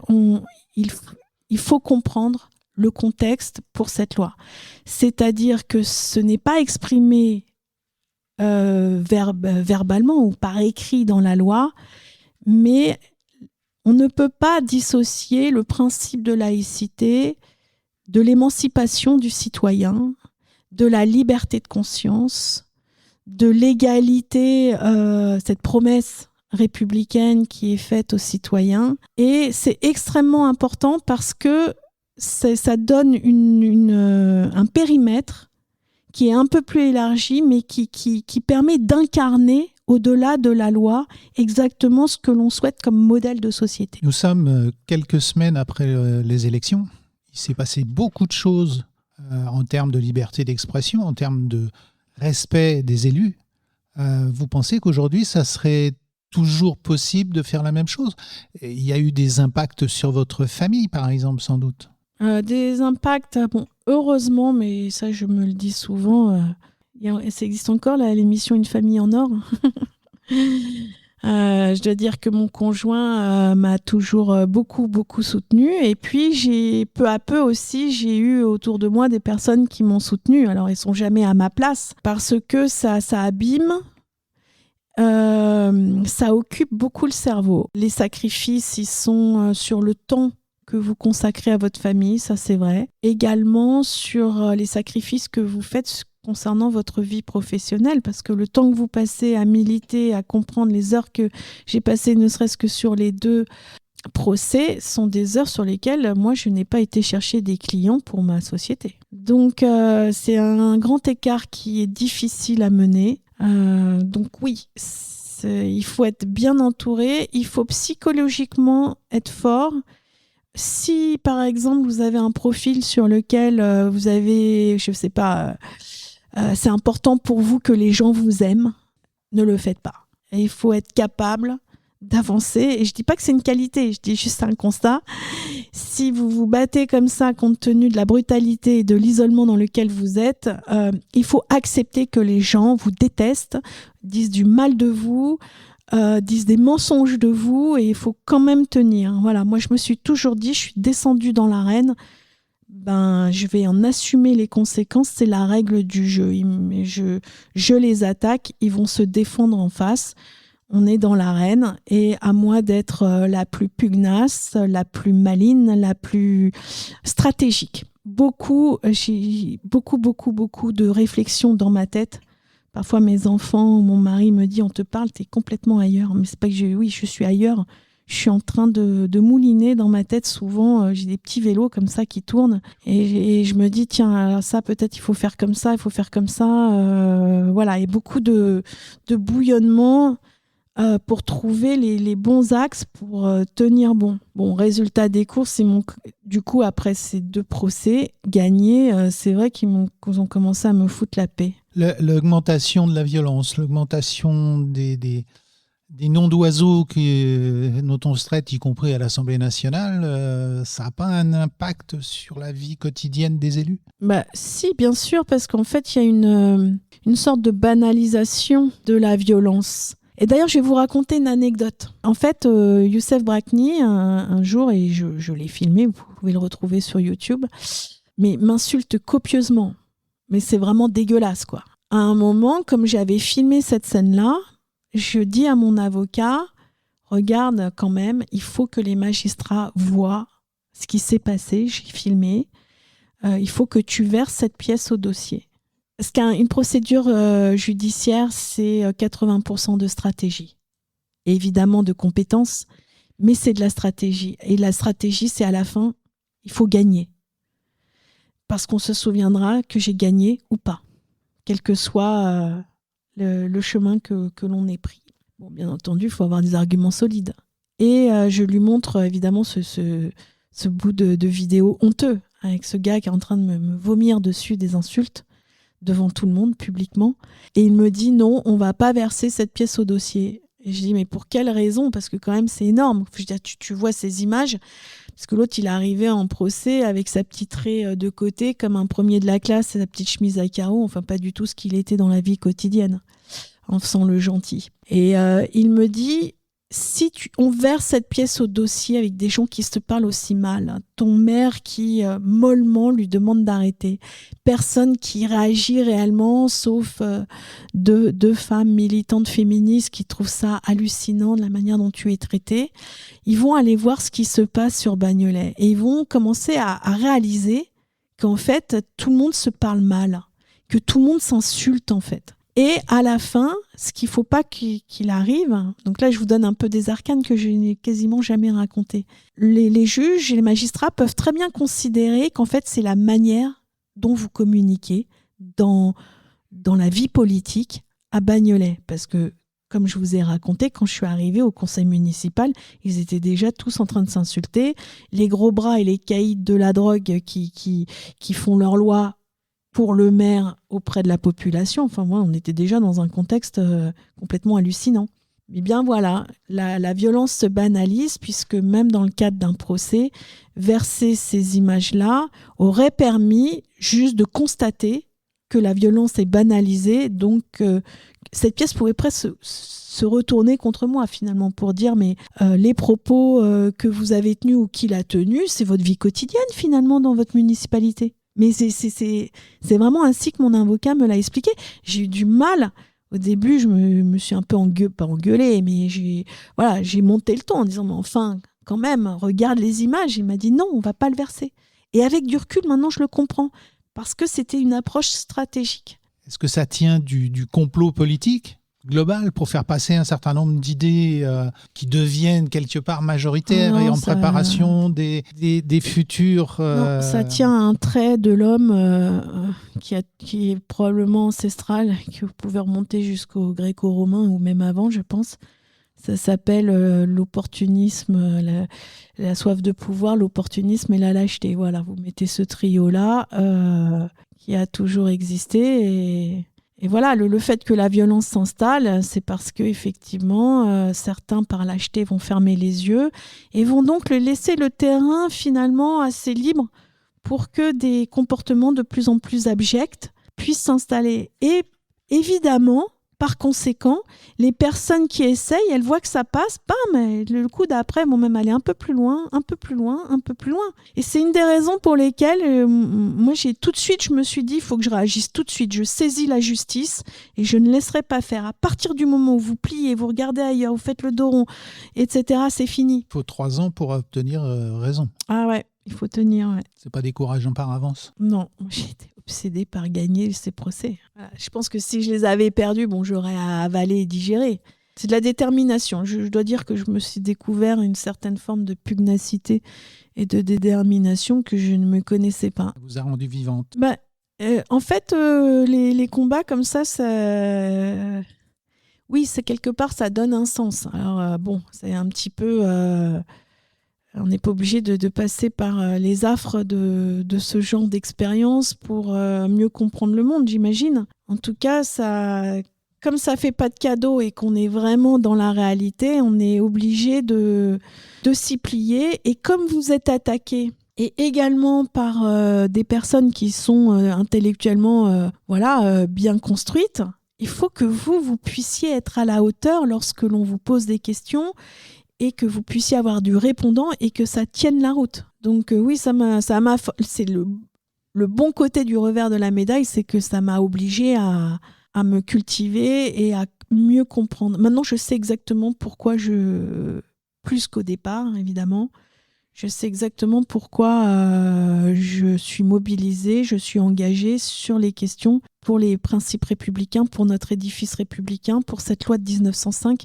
il faut comprendre le contexte pour cette loi. C'est-à-dire que ce n'est pas exprimé verbalement ou par écrit dans la loi, mais on ne peut pas dissocier le principe de laïcité de l'émancipation du citoyen, de la liberté de conscience, de l'égalité, cette promesse républicaine qui est faite aux citoyens. Et c'est extrêmement important parce que ça donne un périmètre qui est un peu plus élargi, mais qui permet d'incarner, au-delà de la loi, exactement ce que l'on souhaite comme modèle de société. Nous sommes quelques semaines après les élections. Il s'est passé beaucoup de choses en termes de liberté d'expression, en termes de respect des élus. Vous pensez qu'aujourd'hui, ça serait toujours possible de faire la même chose ? Il y a eu des impacts sur votre famille, par exemple, sans doute. Des impacts, heureusement, mais ça, je me le dis souvent, ça existe encore, l'émission Une famille en or. je dois dire que mon conjoint m'a toujours beaucoup soutenue. Et puis, peu à peu aussi, j'ai eu autour de moi des personnes qui m'ont soutenue. Alors, ils sont jamais à ma place parce que ça abîme. Ça occupe beaucoup le cerveau. Les sacrifices, ils sont sur le temps que vous consacrez à votre famille, ça c'est vrai. Également sur les sacrifices que vous faites concernant votre vie professionnelle, parce que le temps que vous passez à militer, à comprendre les heures que j'ai passées, ne serait-ce que sur les 2 procès, sont des heures sur lesquelles moi je n'ai pas été chercher des clients pour ma société. Donc c'est un grand écart qui est difficile à mener. Donc oui, il faut être bien entouré, il faut psychologiquement être fort. Si par exemple vous avez un profil sur lequel vous avez, je sais pas, c'est important pour vous que les gens vous aiment, ne le faites pas. Et il faut être capable d'avancer. Et je dis pas que c'est une qualité, je dis juste un constat. Si vous vous battez comme ça compte tenu de la brutalité et de l'isolement dans lequel vous êtes, il faut accepter que les gens vous détestent, disent du mal de vous, disent des mensonges de vous, et il faut quand même tenir. Voilà, moi je me suis toujours dit, je suis descendue dans l'arène, je vais en assumer les conséquences, c'est la règle du jeu. Je les attaque, ils vont se défendre en face. On est dans l'arène et à moi d'être la plus pugnace, la plus maligne, la plus stratégique. J'ai beaucoup de réflexions dans ma tête. Parfois mes enfants, mon mari me dit on te parle, t'es complètement ailleurs. Mais c'est pas que je suis ailleurs. Je suis en train de mouliner dans ma tête. Souvent, j'ai des petits vélos comme ça qui tournent et je me dis tiens, ça peut-être il faut faire comme ça, il faut faire comme ça. Voilà, et beaucoup de bouillonnement pour trouver les bons axes pour tenir bon. Bon, résultat des courses, du coup, après ces 2 procès gagnés, c'est vrai qu'ils ont commencé à me foutre la paix. L'augmentation de la violence, l'augmentation des noms d'oiseaux dont on se traite, y compris à l'Assemblée nationale, ça n'a pas un impact sur la vie quotidienne des élus ? Si, bien sûr, parce qu'en fait, il y a une sorte de banalisation de la violence. Et d'ailleurs, je vais vous raconter une anecdote. En fait, Youssef Brakni, un jour, et je l'ai filmé, vous pouvez le retrouver sur YouTube, mais m'insulte copieusement. Mais c'est vraiment dégueulasse, quoi. À un moment, comme j'avais filmé cette scène-là, je dis à mon avocat, regarde quand même, il faut que les magistrats voient ce qui s'est passé, j'ai filmé, il faut que tu verses cette pièce au dossier. Parce qu'une procédure judiciaire, c'est 80% de stratégie. Et évidemment de compétences, mais c'est de la stratégie. Et la stratégie, c'est à la fin, il faut gagner. Parce qu'on se souviendra que j'ai gagné ou pas, quel que soit le chemin que l'on ait pris. Bon, bien entendu, il faut avoir des arguments solides. Et je lui montre évidemment ce bout de vidéo honteux, avec ce gars qui est en train de me vomir dessus des insultes, devant tout le monde, publiquement. Et il me dit non, on va pas verser cette pièce au dossier. Et je dis mais pour quelle raison ? Parce que quand même c'est énorme. Je dis, tu vois ces images ? Parce que l'autre il est arrivé en procès avec sa petite raie de côté comme un premier de la classe et sa petite chemise à carreaux. Enfin pas du tout ce qu'il était dans la vie quotidienne, en faisant le gentil. Et il me dit si on verse cette pièce au dossier avec des gens qui se parlent aussi mal, ton maire qui mollement lui demande d'arrêter, personne qui réagit réellement, sauf deux femmes militantes féministes qui trouvent ça hallucinant de la manière dont tu es traité, ils vont aller voir ce qui se passe sur Bagnolet et ils vont commencer à réaliser qu'en fait, tout le monde se parle mal, que tout le monde s'insulte en fait. Et à la fin, ce qu'il ne faut pas qu'il arrive, donc là je vous donne un peu des arcanes que je n'ai quasiment jamais racontées. Les juges et les magistrats peuvent très bien considérer qu'en fait c'est la manière dont vous communiquez dans la vie politique à Bagnolet. Parce que, comme je vous ai raconté, quand je suis arrivée au conseil municipal, ils étaient déjà tous en train de s'insulter. Les gros bras et les caïds de la drogue qui font leur loi pour le maire auprès de la population. Enfin, moi, on était déjà dans un contexte complètement hallucinant. Mais bien voilà, la violence se banalise puisque même dans le cadre d'un procès, verser ces images-là aurait permis juste de constater que la violence est banalisée, donc cette pièce pourrait presque se retourner contre moi finalement pour dire mais les propos que vous avez tenus ou qu'il a tenus, c'est votre vie quotidienne finalement dans votre municipalité. Mais c'est vraiment ainsi que mon avocat me l'a expliqué. J'ai eu du mal. Au début, je me suis un peu pas engueulée, mais j'ai monté le ton en disant mais enfin, quand même, regarde les images. Il m'a dit non, on va pas le verser. Et avec du recul, maintenant, je le comprends. Parce que c'était une approche stratégique. Est-ce que ça tient du complot politique global pour faire passer un certain nombre d'idées qui deviennent quelque part majoritaires et en préparation des futurs... Non, ça tient à un trait de l'homme qui est probablement ancestral, que vous pouvez remonter jusqu'au gréco-romain ou même avant, je pense. Ça s'appelle l'opportunisme, la soif de pouvoir, l'opportunisme et la lâcheté. Voilà, vous mettez ce trio-là qui a toujours existé. Et voilà, le fait que la violence s'installe, c'est parce qu'effectivement, certains, par lâcheté, vont fermer les yeux et vont donc laisser le terrain finalement assez libre pour que des comportements de plus en plus abjects puissent s'installer. Et évidemment, par conséquent, les personnes qui essayent, elles voient que ça passe, mais le coup d'après vont même aller un peu plus loin, un peu plus loin, un peu plus loin. Et c'est une des raisons pour lesquelles, moi, tout de suite, je me suis dit, il faut que je réagisse tout de suite. Je saisis la justice et je ne laisserai pas faire. À partir du moment où vous pliez, vous regardez ailleurs, vous faites le dos rond, etc., c'est fini. Il faut 3 ans pour obtenir raison. Ah ouais, il faut tenir, ouais. C'est pas décourageant par avance. Non, j'ai été obsédée par gagner ces procès. Voilà. Je pense que si je les avais perdus, j'aurais à avaler et digérer. C'est de la détermination. Je dois dire que je me suis découvert une certaine forme de pugnacité et de détermination que je ne me connaissais pas. Ça vous a rendu vivante. En fait, les combats comme ça, oui, c'est quelque part, ça donne un sens. Alors c'est un petit peu... On n'est pas obligé de passer par les affres de ce genre d'expérience pour mieux comprendre le monde, j'imagine. En tout cas, comme ça ne fait pas de cadeau et qu'on est vraiment dans la réalité, on est obligé de s'y plier. Et comme vous êtes attaqué, et également par des personnes qui sont intellectuellement bien construites, il faut que vous puissiez être à la hauteur lorsque l'on vous pose des questions et que vous puissiez avoir du répondant et que ça tienne la route. Donc oui, c'est le bon côté du revers de la médaille, c'est que ça m'a obligée à me cultiver et à mieux comprendre. Maintenant, je sais exactement pourquoi plus qu'au départ, évidemment, je sais exactement pourquoi je suis mobilisée, je suis engagée sur les questions pour les principes républicains, pour notre édifice républicain, pour cette loi de 1905,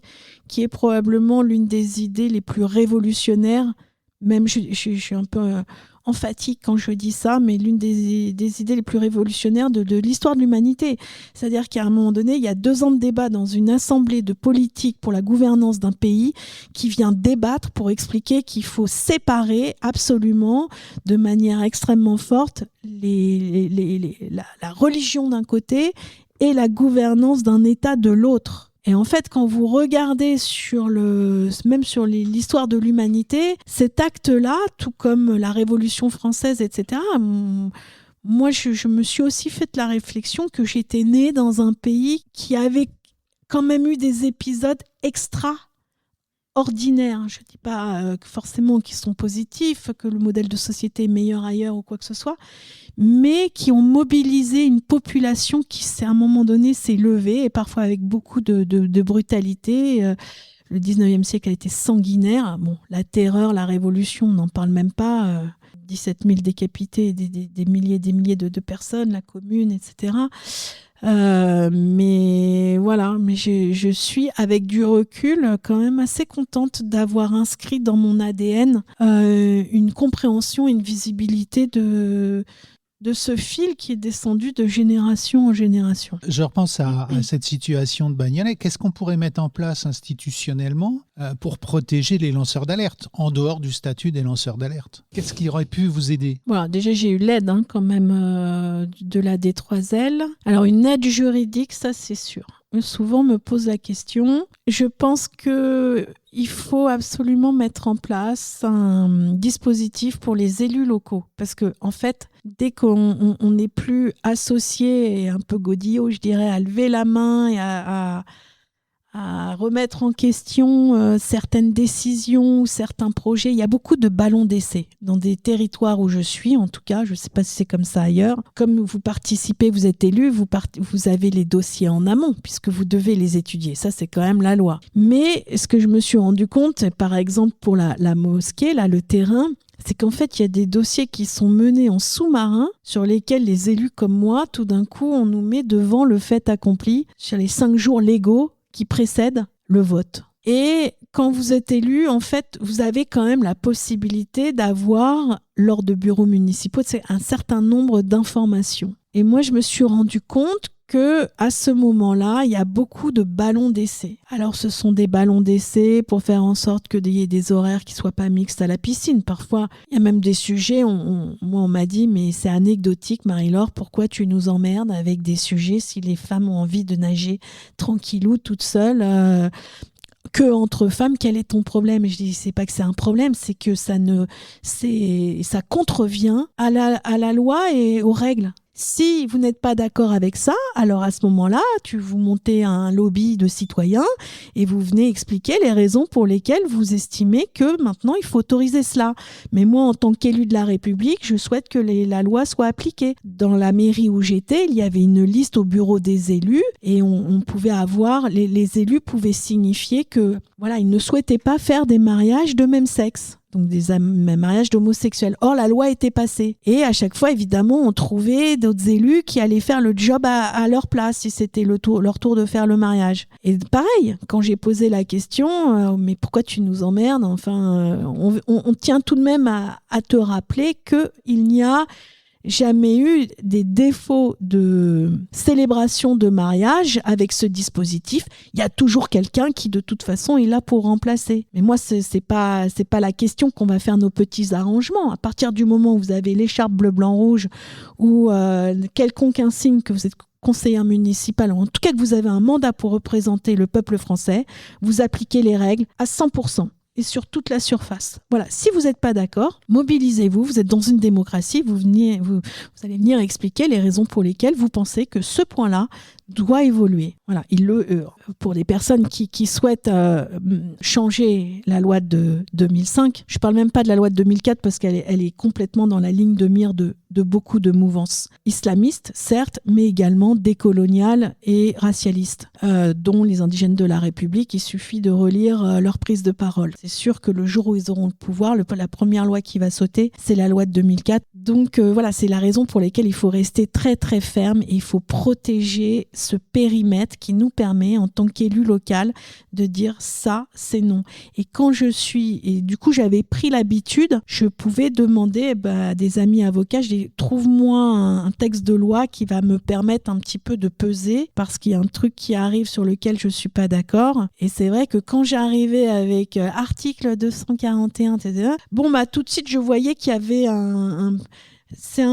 qui est probablement l'une des idées les plus révolutionnaires. Même je suis un peu emphatique quand je dis ça, mais l'une des idées les plus révolutionnaires de l'histoire de l'humanité. C'est-à-dire qu'à un moment donné, il y a 2 ans de débat dans une assemblée de politique pour la gouvernance d'un pays qui vient débattre pour expliquer qu'il faut séparer absolument, de manière extrêmement forte, la religion d'un côté et la gouvernance d'un État de l'autre. Et en fait, quand vous regardez même sur l'histoire de l'humanité, cet acte-là, tout comme la Révolution française, etc., moi, je me suis aussi fait la réflexion que j'étais née dans un pays qui avait quand même eu des épisodes extraordinaires. Je ne dis pas forcément qu'ils sont positifs, que le modèle de société est meilleur ailleurs ou quoi que ce soit, mais qui ont mobilisé une population qui, à un moment donné, s'est levée, et parfois avec beaucoup de brutalité. Le 19e siècle a été sanguinaire. La terreur, la révolution, on n'en parle même pas. 17 000 décapités, des milliers de personnes, la commune, etc. Mais voilà, je suis avec du recul quand même assez contente d'avoir inscrit dans mon ADN une compréhension, une visibilité de ce fil qui est descendu de génération en génération. Je repense à cette situation de Bagnolet. Qu'est-ce qu'on pourrait mettre en place institutionnellement pour protéger les lanceurs d'alerte, en dehors du statut des lanceurs d'alerte? Qu'est-ce qui aurait pu vous aider? Voilà, déjà j'ai eu l'aide quand même de la D3L. Alors une aide juridique, ça c'est sûr. souvent me posent la question. Je pense qu'il faut absolument mettre en place un dispositif pour les élus locaux. Parce que, en fait, dès qu'on n'est plus associé et un peu godillot, je dirais, à lever la main et à remettre en question certaines décisions ou certains projets. Il y a beaucoup de ballons d'essai dans des territoires où je suis, en tout cas, je ne sais pas si c'est comme ça ailleurs. Comme vous participez, vous êtes élu, vous avez les dossiers en amont puisque vous devez les étudier. Ça, c'est quand même la loi. Mais ce que je me suis rendu compte, par exemple pour la mosquée, là, le terrain, c'est qu'en fait, il y a des dossiers qui sont menés en sous-marin sur lesquels les élus comme moi, tout d'un coup, on nous met devant le fait accompli sur les 5 jours légaux qui précèdent le vote. Et quand vous êtes élu, en fait, vous avez quand même la possibilité d'avoir, lors de bureaux municipaux, un certain nombre d'informations. Et moi, je me suis rendu compte qu'à ce moment-là, il y a beaucoup de ballons d'essai. Alors, ce sont des ballons d'essai pour faire en sorte qu'il y ait des horaires qui ne soient pas mixtes à la piscine. Parfois, il y a même des sujets, moi, on m'a dit, mais c'est anecdotique, Marie-Laure, pourquoi tu nous emmerdes avec des sujets si les femmes ont envie de nager tranquillou, toutes seules que entre femmes, quel est ton problème? Et je dis, c'est pas que c'est un problème, c'est que ça contrevient à la loi et aux règles. Si vous n'êtes pas d'accord avec ça, alors à ce moment-là, vous montez un lobby de citoyens et vous venez expliquer les raisons pour lesquelles vous estimez que maintenant il faut autoriser cela. Mais moi, en tant qu'élu de la République, je souhaite que la loi soit appliquée. Dans la mairie où j'étais, il y avait une liste au bureau des élus et on pouvait avoir, les élus pouvaient signifier que voilà, ils ne souhaitaient pas faire des mariages de même sexe. Donc des mariages d'homosexuels. Or, la loi était passée. Et à chaque fois, évidemment, on trouvait d'autres élus qui allaient faire le job à leur place, si c'était leur tour de faire le mariage. Et pareil, quand j'ai posé la question, mais pourquoi tu nous emmerdes? Enfin, on tient tout de même à te rappeler qu'il n'y a jamais eu des défauts de célébration de mariage avec ce dispositif. Il y a toujours quelqu'un qui, de toute façon, est là pour remplacer. Mais moi, c'est pas la question qu'on va faire nos petits arrangements. À partir du moment où vous avez l'écharpe bleu, blanc, rouge ou quelconque insigne que vous êtes conseillère municipale, ou en tout cas que vous avez un mandat pour représenter le peuple français, vous appliquez les règles à 100%. Et sur toute la surface. Voilà, si vous n'êtes pas d'accord, mobilisez-vous, vous êtes dans une démocratie, vous allez venir expliquer les raisons pour lesquelles vous pensez que ce point-là doit évoluer. Voilà, pour les personnes qui souhaitent changer la loi de 2005, je ne parle même pas de la loi de 2004 parce qu'elle est complètement dans la ligne de mire de beaucoup de mouvances islamistes, certes, mais également décoloniales et racialistes, dont les indigènes de la République. Il suffit de relire leur prise de parole. C'est sûr que le jour où ils auront le pouvoir, la première loi qui va sauter, c'est la loi de 2004. Donc voilà, c'est la raison pour laquelle il faut rester très très ferme et il faut protéger ce périmètre qui nous permet, en tant qu'élu local, de dire ça, c'est non. Et du coup, j'avais pris l'habitude, je pouvais demander à des amis avocats, je dis, trouve-moi un texte de loi qui va me permettre un petit peu de peser, parce qu'il y a un truc qui arrive sur lequel je suis pas d'accord. Et c'est vrai que quand j'arrivais avec article 241, etc., tout de suite, je voyais qu'il y avait c'est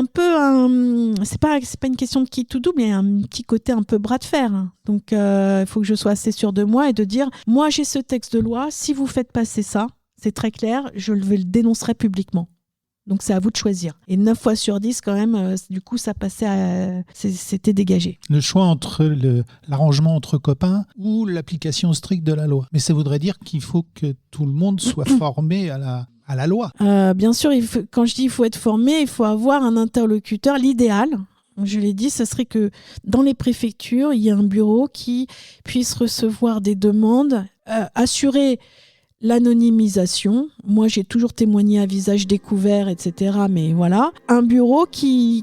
pas une question de qui tout double, il y a un petit côté un peu bras de fer. Donc, il faut que je sois assez sûre de moi et de dire, moi, j'ai ce texte de loi, si vous faites passer ça, c'est très clair, je le dénoncerai publiquement. Donc, c'est à vous de choisir. Et 9 fois sur 10, quand même, du coup, ça passait c'était dégagé. Le choix entre l'arrangement entre copains ou l'application stricte de la loi. Mais ça voudrait dire qu'il faut que tout le monde soit formé à la loi. Bien sûr, quand je dis qu'il faut être formé, il faut avoir un interlocuteur. L'idéal, je l'ai dit, ce serait que dans les préfectures, il y ait un bureau qui puisse recevoir des demandes, assurer l'anonymisation. Moi, j'ai toujours témoigné à visage découvert, etc. Mais voilà. Un bureau qui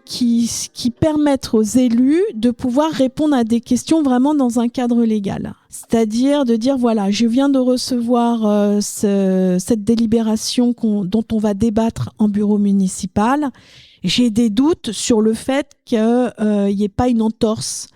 permette aux élus de pouvoir répondre à des questions vraiment dans un cadre légal. C'est-à-dire de dire, voilà, je viens de recevoir cette délibération dont on va débattre en bureau municipal. J'ai des doutes sur le fait qu'il n'y ait pas une entorse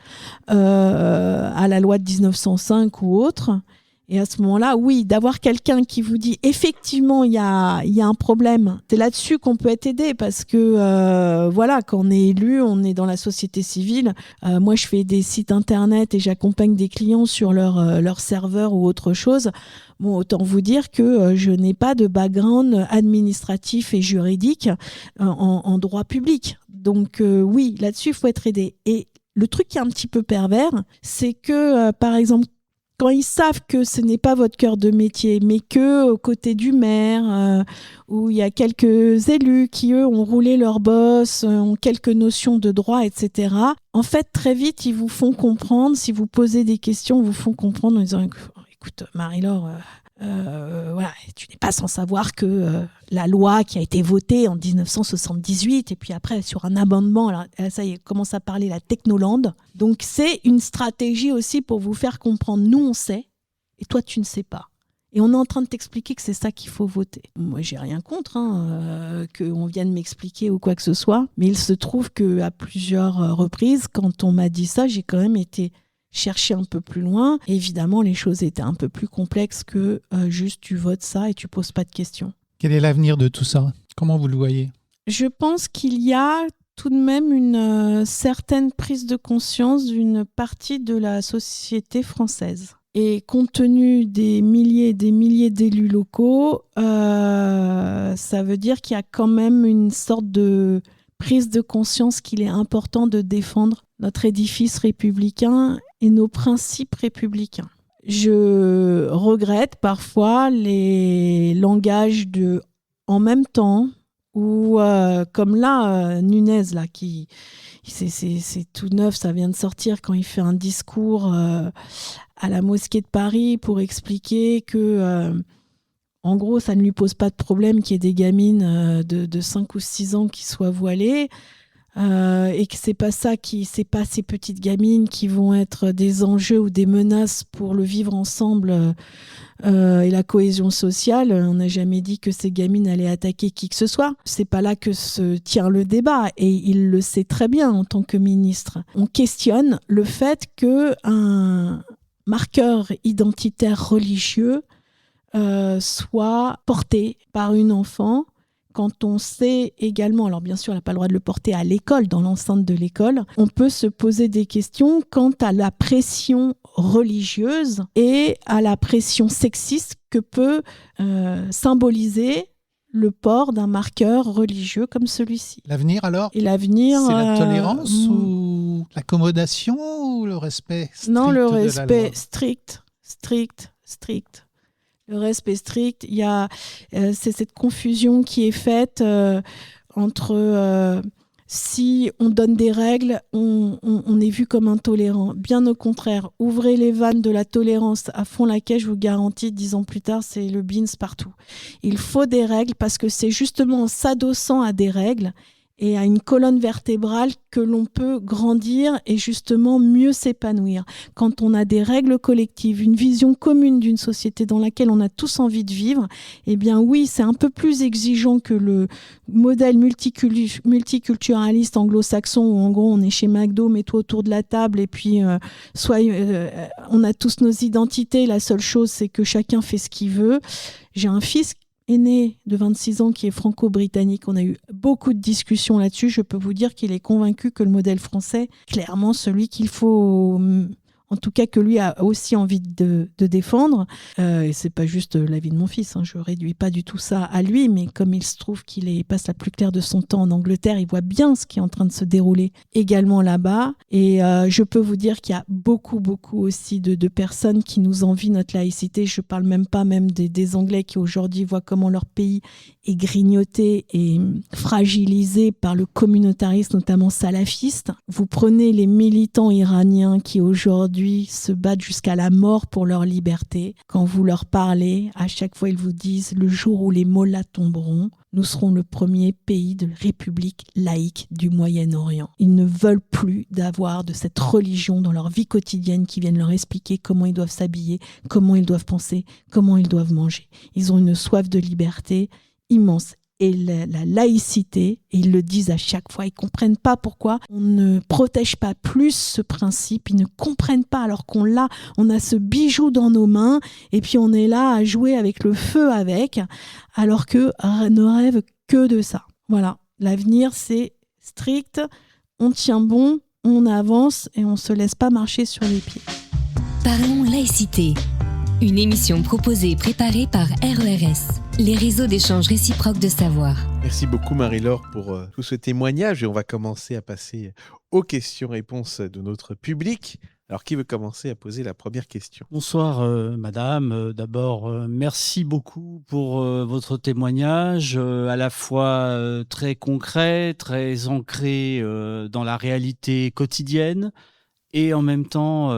à la loi de 1905 ou autre. Et à ce moment-là, oui, d'avoir quelqu'un qui vous dit effectivement il y a un problème, c'est là-dessus qu'on peut être aidé parce que voilà, quand on est élu, on est dans la société civile. Moi, je fais des sites internet et j'accompagne des clients sur leur serveur ou autre chose. Bon, autant vous dire que je n'ai pas de background administratif et juridique en droit public. Donc oui, là-dessus, il faut être aidé. Et le truc qui est un petit peu pervers, c'est que par exemple, quand ils savent que ce n'est pas votre cœur de métier, mais que aux côtés du maire, où il y a quelques élus qui, eux, ont roulé leur bosse, ont quelques notions de droit, etc., en fait, très vite, ils vous font comprendre, si vous posez des questions, ils vous font comprendre en disant « Écoute, Marie-Laure, voilà, tu n'es pas sans savoir que la loi qui a été votée en 1978 et puis après sur un amendement, alors, ça y est, commence à parler la technolande. Donc c'est une stratégie aussi pour vous faire comprendre, nous on sait et toi tu ne sais pas. Et on est en train de t'expliquer que c'est ça qu'il faut voter. Moi j'ai rien contre qu'on vienne m'expliquer ou quoi que ce soit, mais il se trouve qu'à plusieurs reprises, quand on m'a dit ça, j'ai quand même été chercher un peu plus loin. Évidemment, les choses étaient un peu plus complexes que juste tu votes ça et tu poses pas de questions. Quel est l'avenir de tout ça ? Comment vous le voyez ? Je pense qu'il y a tout de même une certaine prise de conscience d'une partie de la société française. Et compte tenu des milliers et des milliers d'élus locaux, ça veut dire qu'il y a quand même une sorte de prise de conscience qu'il est important de défendre notre édifice républicain et nos principes républicains. Je regrette parfois les langages de « en même temps » ou comme là, Nunez, là, qui c'est tout neuf, ça vient de sortir quand il fait un discours à la mosquée de Paris pour expliquer que en gros, ça ne lui pose pas de problème qu'il y ait des gamines de 5 ou 6 ans qui soient voilées et que c'est pas ces petites gamines qui vont être des enjeux ou des menaces pour le vivre ensemble et la cohésion sociale. On n'a jamais dit que ces gamines allaient attaquer qui que ce soit. C'est pas là que se tient le débat et il le sait très bien en tant que ministre. On questionne le fait qu'un marqueur identitaire religieux soit porté par une enfant quand on sait également, alors bien sûr elle n'a pas le droit de le porter à l'école, dans l'enceinte de l'école, on peut se poser des questions quant à la pression religieuse et à la pression sexiste que peut symboliser le port d'un marqueur religieux comme celui-ci. L'avenir alors ? Et l'avenir, c'est la tolérance ou l'accommodation ou le respect strict ? Non, le de la respect loi ? strict. Le respect strict, il y a c'est cette confusion qui est faite entre si on donne des règles, on est vu comme intolérant. Bien au contraire, ouvrez les vannes de la tolérance à fond laquelle, je vous garantis, 10 ans plus tard, c'est le beans partout. Il faut des règles parce que c'est justement en s'adossant à des règles et à une colonne vertébrale que l'on peut grandir et justement mieux s'épanouir. Quand on a des règles collectives, une vision commune d'une société dans laquelle on a tous envie de vivre, eh bien oui, c'est un peu plus exigeant que le modèle multiculturaliste anglo-saxon où en gros on est chez McDo, mets-toi autour de la table et puis on a tous nos identités, la seule chose c'est que chacun fait ce qu'il veut. J'ai un fils aîné de 26 ans qui est franco-britannique. On a eu beaucoup de discussions là-dessus. Je peux vous dire qu'il est convaincu que le modèle français, clairement celui qu'il faut, en tout cas que lui a aussi envie de défendre. Et c'est pas juste l'avis de mon fils, hein. Je réduis pas du tout ça à lui, mais comme il se trouve qu'il passe la plus claire de son temps en Angleterre, il voit bien ce qui est en train de se dérouler également là-bas. Et je peux vous dire qu'il y a beaucoup aussi de personnes qui nous envient notre laïcité. Je parle même pas des Anglais qui aujourd'hui voient comment leur pays est grignoté et fragilisé par le communautarisme, notamment salafiste. Vous prenez les militants iraniens qui aujourd'hui se battent jusqu'à la mort pour leur liberté. Quand vous leur parlez, à chaque fois ils vous disent « le jour où les mollahs tomberont, nous serons le premier pays de république laïque du Moyen-Orient ». Ils ne veulent plus d'avoir de cette religion dans leur vie quotidienne qui vienne leur expliquer comment ils doivent s'habiller, comment ils doivent penser, comment ils doivent manger. Ils ont une soif de liberté immense. et la laïcité, et ils le disent à chaque fois, ils ne comprennent pas pourquoi on ne protège pas plus ce principe, ils ne comprennent pas alors qu'on a ce bijou dans nos mains, et puis on est là à jouer avec le feu alors qu'eux ne rêvent que de ça. Voilà, l'avenir c'est strict, on tient bon, on avance et on ne se laisse pas marcher sur les pieds. Parlons laïcité, une émission proposée et préparée par RERS, les réseaux d'échange réciproque de savoir. Merci beaucoup Marie-Laure pour tout ce témoignage et on va commencer à passer aux questions-réponses de notre public. Alors qui veut commencer à poser la première question ? Bonsoir madame, d'abord merci beaucoup pour votre témoignage, à la fois très concret, très ancré dans la réalité quotidienne et en même temps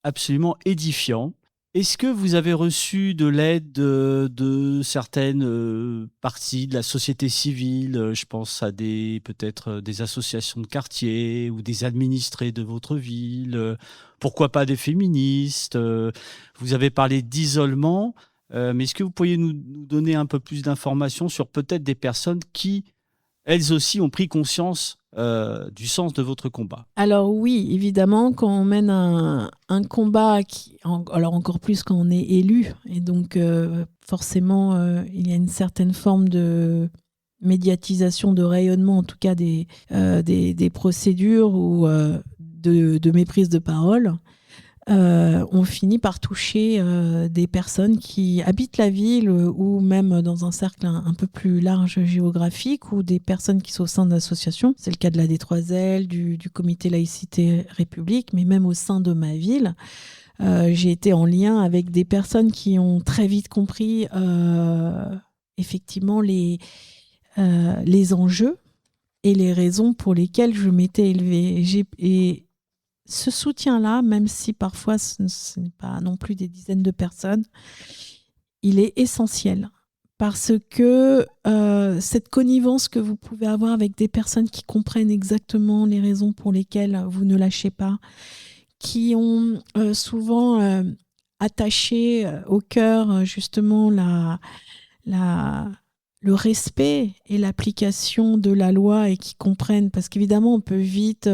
absolument édifiant. Est-ce que vous avez reçu de l'aide de certaines parties de la société civile ? Je pense à peut-être des associations de quartier ou des administrés de votre ville. Pourquoi pas des féministes ? Vous avez parlé d'isolement, mais est-ce que vous pourriez nous donner un peu plus d'informations sur peut-être des personnes qui, elles aussi, ont pris conscience du sens de votre combat ? Alors oui, évidemment, quand on mène un combat, alors encore plus quand on est élu, et donc forcément, il y a une certaine forme de médiatisation, de rayonnement, en tout cas des procédures ou de méprise de parole. On finit par toucher des personnes qui habitent la ville ou même dans un cercle un peu plus large géographique ou des personnes qui sont au sein d'associations. C'est le cas de la D3L, du comité laïcité République, mais même au sein de ma ville. J'ai été en lien avec des personnes qui ont très vite compris effectivement les enjeux et les raisons pour lesquelles je m'étais élevée. Et ce soutien-là, même si parfois ce n'est pas non plus des dizaines de personnes, il est essentiel. Parce que cette connivence que vous pouvez avoir avec des personnes qui comprennent exactement les raisons pour lesquelles vous ne lâchez pas, qui ont souvent attaché au cœur justement le respect et l'application de la loi et qui comprennent, parce qu'évidemment on peut vite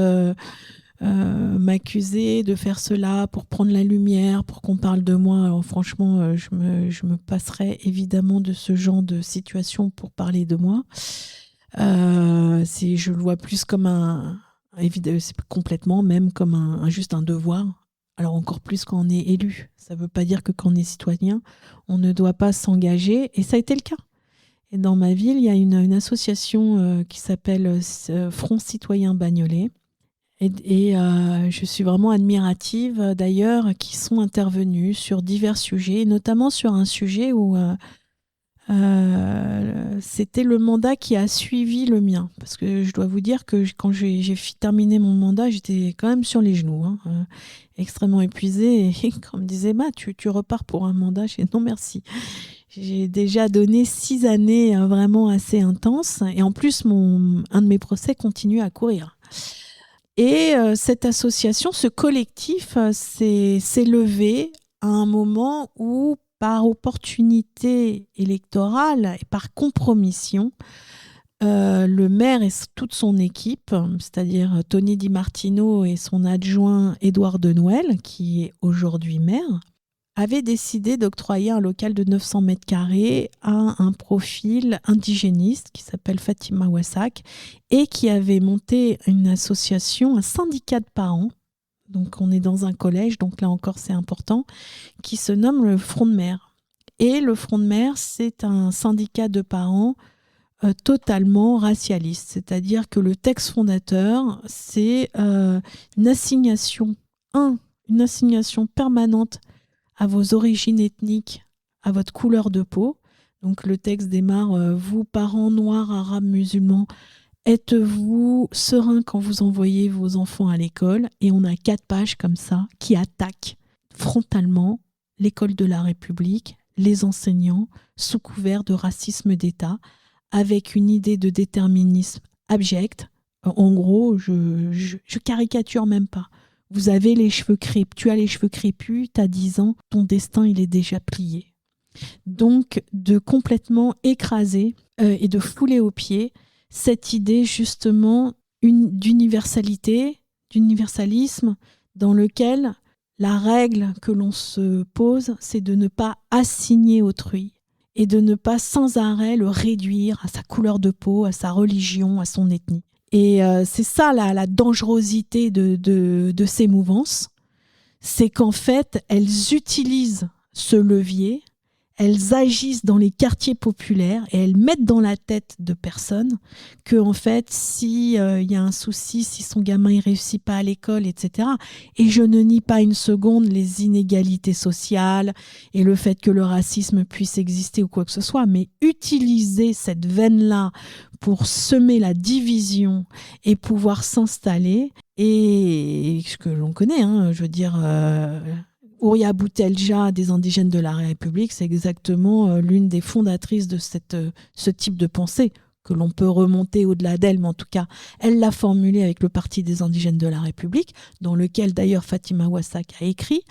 m'accuser de faire cela pour prendre la lumière, pour qu'on parle de moi. Alors franchement, je me passerais évidemment de ce genre de situation pour parler de moi. Je le vois plus comme c'est complètement même comme juste un devoir. Alors encore plus quand on est élu. Ça ne veut pas dire que quand on est citoyen, on ne doit pas s'engager. Et ça a été le cas. Et dans ma ville, il y a une association qui s'appelle Front Citoyen Bagnolet. Et je suis vraiment admirative d'ailleurs qui sont intervenus sur divers sujets, notamment sur un sujet où c'était le mandat qui a suivi le mien. Parce que je dois vous dire que quand j'ai terminé mon mandat, j'étais quand même sur les genoux, extrêmement épuisée. Et quand on me disait, tu repars pour un mandat, j'ai dit non merci. J'ai déjà donné 6 années vraiment assez intenses. Et en plus, un de mes procès continue à courir. Et cette association, ce collectif s'est levé à un moment où, par opportunité électorale et par compromission, le maire et toute son équipe, c'est-à-dire Tony Di Martino et son adjoint Édouard Denouel, qui est aujourd'hui maire, avaient décidé d'octroyer un local de 900 mètres carrés à un profil indigéniste qui s'appelle Fatima Wassak et qui avait monté une association, un syndicat de parents, donc on est dans un collège, donc là encore c'est important, qui se nomme le Front de Mer. Et le Front de Mer, c'est un syndicat de parents totalement racialiste, c'est-à-dire que le texte fondateur, c'est une assignation permanente à vos origines ethniques, à votre couleur de peau. Donc le texte démarre, vous, parents noirs, arabes, musulmans, êtes-vous sereins quand vous envoyez vos enfants à l'école ? Et on a 4 pages comme ça qui attaquent frontalement l'école de la République, les enseignants, sous couvert de racisme d'État, avec une idée de déterminisme abject. En gros, je caricature même pas. Vous avez les cheveux crépus, tu as les cheveux crépus, tu as 10 ans, ton destin il est déjà plié. Donc de complètement écraser et de fouler aux pieds cette idée justement d'universalité, d'universalisme, dans lequel la règle que l'on se pose, c'est de ne pas assigner autrui et de ne pas sans arrêt le réduire à sa couleur de peau, à sa religion, à son ethnie. Et c'est ça la dangerosité de ces mouvances, c'est qu'en fait, elles utilisent ce levier, elles agissent dans les quartiers populaires et elles mettent dans la tête de personnes que, en fait, si y a un souci, si son gamin ne réussit pas à l'école, etc. Et je ne nie pas une seconde les inégalités sociales et le fait que le racisme puisse exister ou quoi que ce soit, mais utiliser cette veine-là pour semer la division et pouvoir s'installer, et ce que l'on connaît, je veux dire... Ouria Boutelja, des indigènes de la République, c'est exactement l'une des fondatrices de ce type de pensée, que l'on peut remonter au-delà d'elle, mais en tout cas, elle l'a formulée avec le Parti des indigènes de la République, dans lequel d'ailleurs Fatima Wassak a écrit.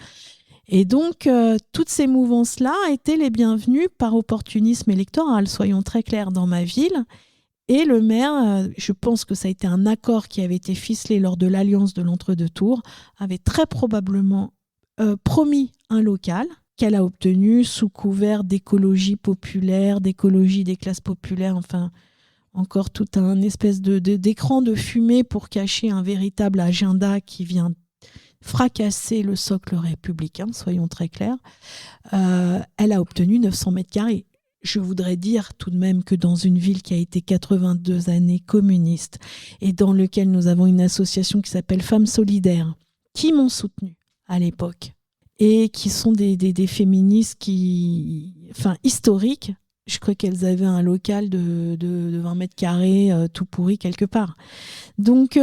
Et donc, toutes ces mouvances-là étaient les bienvenues par opportunisme électoral, soyons très clairs, dans ma ville. Et le maire, je pense que ça a été un accord qui avait été ficelé lors de l'alliance de l'entre-deux-tours, avait très probablement promis un local qu'elle a obtenu sous couvert d'écologie populaire, d'écologie des classes populaires, enfin encore tout un espèce d'écran de fumée pour cacher un véritable agenda qui vient fracasser le socle républicain, soyons très clairs. Elle a obtenu 900 mètres carrés. Je voudrais dire tout de même que dans une ville qui a été 82 années communiste et dans laquelle nous avons une association qui s'appelle Femmes Solidaires, qui m'ont soutenue à l'époque, et qui sont des féministes historiques. Je crois qu'elles avaient un local de 20 mètres carrés tout pourri quelque part. Donc,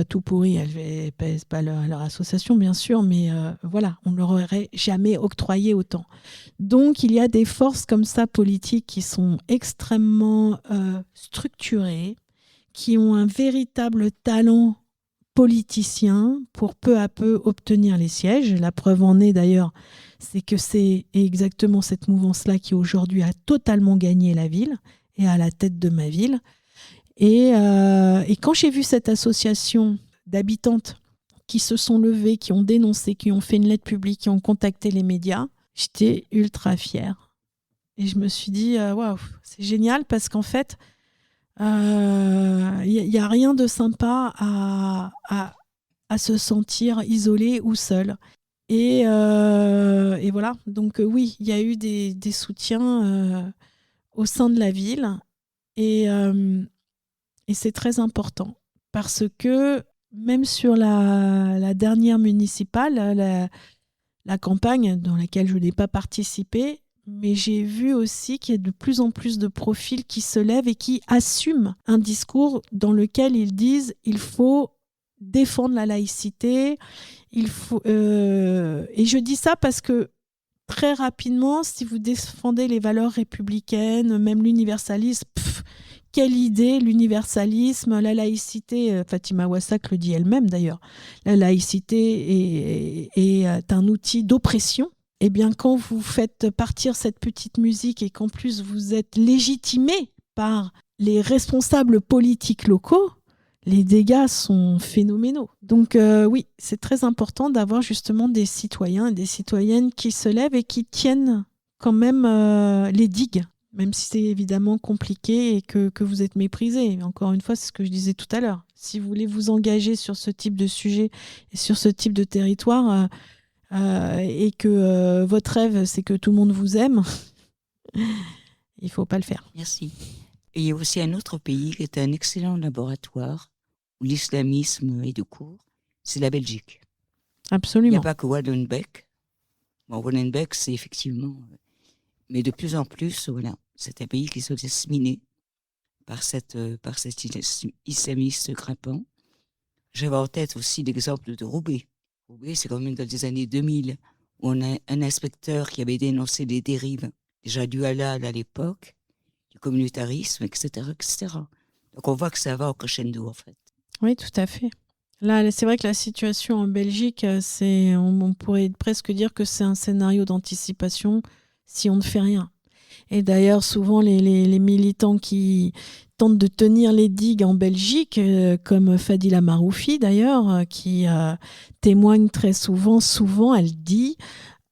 tout pourri, elles ne pèsent pas leur association, bien sûr, mais voilà, on ne leur aurait jamais octroyé autant. Donc, il y a des forces comme ça politiques qui sont extrêmement structurées, qui ont un véritable talent politicien pour peu à peu obtenir les sièges. La preuve en est d'ailleurs, c'est que c'est exactement cette mouvance-là qui aujourd'hui a totalement gagné la ville et à la tête de ma ville. Et quand j'ai vu cette association d'habitantes qui se sont levées, qui ont dénoncé, qui ont fait une lettre publique, qui ont contacté les médias, j'étais ultra fière. Et je me suis dit, waouh, c'est génial parce qu'en fait, y a rien de sympa à se sentir isolé ou seul. Et voilà, donc oui, il y a eu des soutiens au sein de la ville et c'est très important parce que même sur la dernière municipale, la campagne dans laquelle je n'ai pas participé, mais j'ai vu aussi qu'il y a de plus en plus de profils qui se lèvent et qui assument un discours dans lequel ils disent il faut défendre la laïcité. Et je dis ça parce que très rapidement, si vous défendez les valeurs républicaines, même l'universalisme, quelle idée, l'universalisme, la laïcité, Fatima Wassak le dit elle-même d'ailleurs, la laïcité est un outil d'oppression. Eh bien, quand vous faites partir cette petite musique et qu'en plus vous êtes légitimé par les responsables politiques locaux, les dégâts sont phénoménaux. Donc oui, c'est très important d'avoir justement des citoyens et des citoyennes qui se lèvent et qui tiennent quand même les digues, même si c'est évidemment compliqué et que vous êtes méprisé. Encore une fois, c'est ce que je disais tout à l'heure. Si vous voulez vous engager sur ce type de sujet et sur ce type de territoire... et que votre rêve, c'est que tout le monde vous aime, il ne faut pas le faire. Merci. Et il y a aussi un autre pays qui est un excellent laboratoire où l'islamisme est de cours, c'est la Belgique. Absolument. Il n'y a pas que Wallenbeck. Bon, Wallenbeck, c'est effectivement... Mais de plus en plus, voilà, c'est un pays qui se laisse miner par cet islamiste grimpant. J'avais en tête aussi l'exemple de Roubaix. Roubaix, c'est quand même dans les années 2000, où on a un inspecteur qui avait dénoncé les dérives, déjà du halal à l'époque, du communautarisme, etc., etc. Donc on voit que ça va au crescendo, en fait. Oui, tout à fait. Là, c'est vrai que la situation en Belgique, on pourrait presque dire que c'est un scénario d'anticipation si on ne fait rien. Et d'ailleurs, souvent, les militants qui tentent de tenir les digues en Belgique, comme Fadila Maroufi d'ailleurs, qui témoigne très souvent, elle dit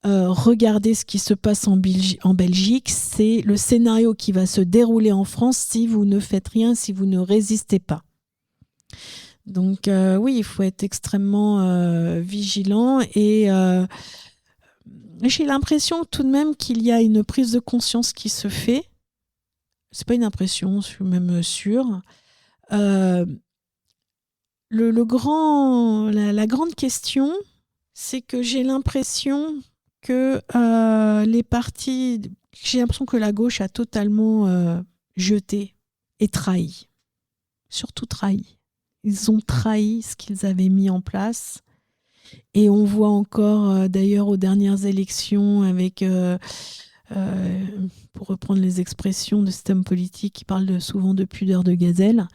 regardez ce qui se passe en Belgique, c'est le scénario qui va se dérouler en France si vous ne faites rien, si vous ne résistez pas. Donc oui, il faut être extrêmement vigilant et j'ai l'impression tout de même qu'il y a une prise de conscience qui se fait. C'est pas une impression, je suis même sûre. La grande question, c'est que j'ai l'impression que les partis, j'ai l'impression que la gauche a totalement jeté et trahi. Surtout trahi. Ils ont trahi ce qu'ils avaient mis en place. Et on voit encore, d'ailleurs, aux dernières élections, avec, pour reprendre les expressions de cet homme politique qui parle souvent de pudeur de gazelle,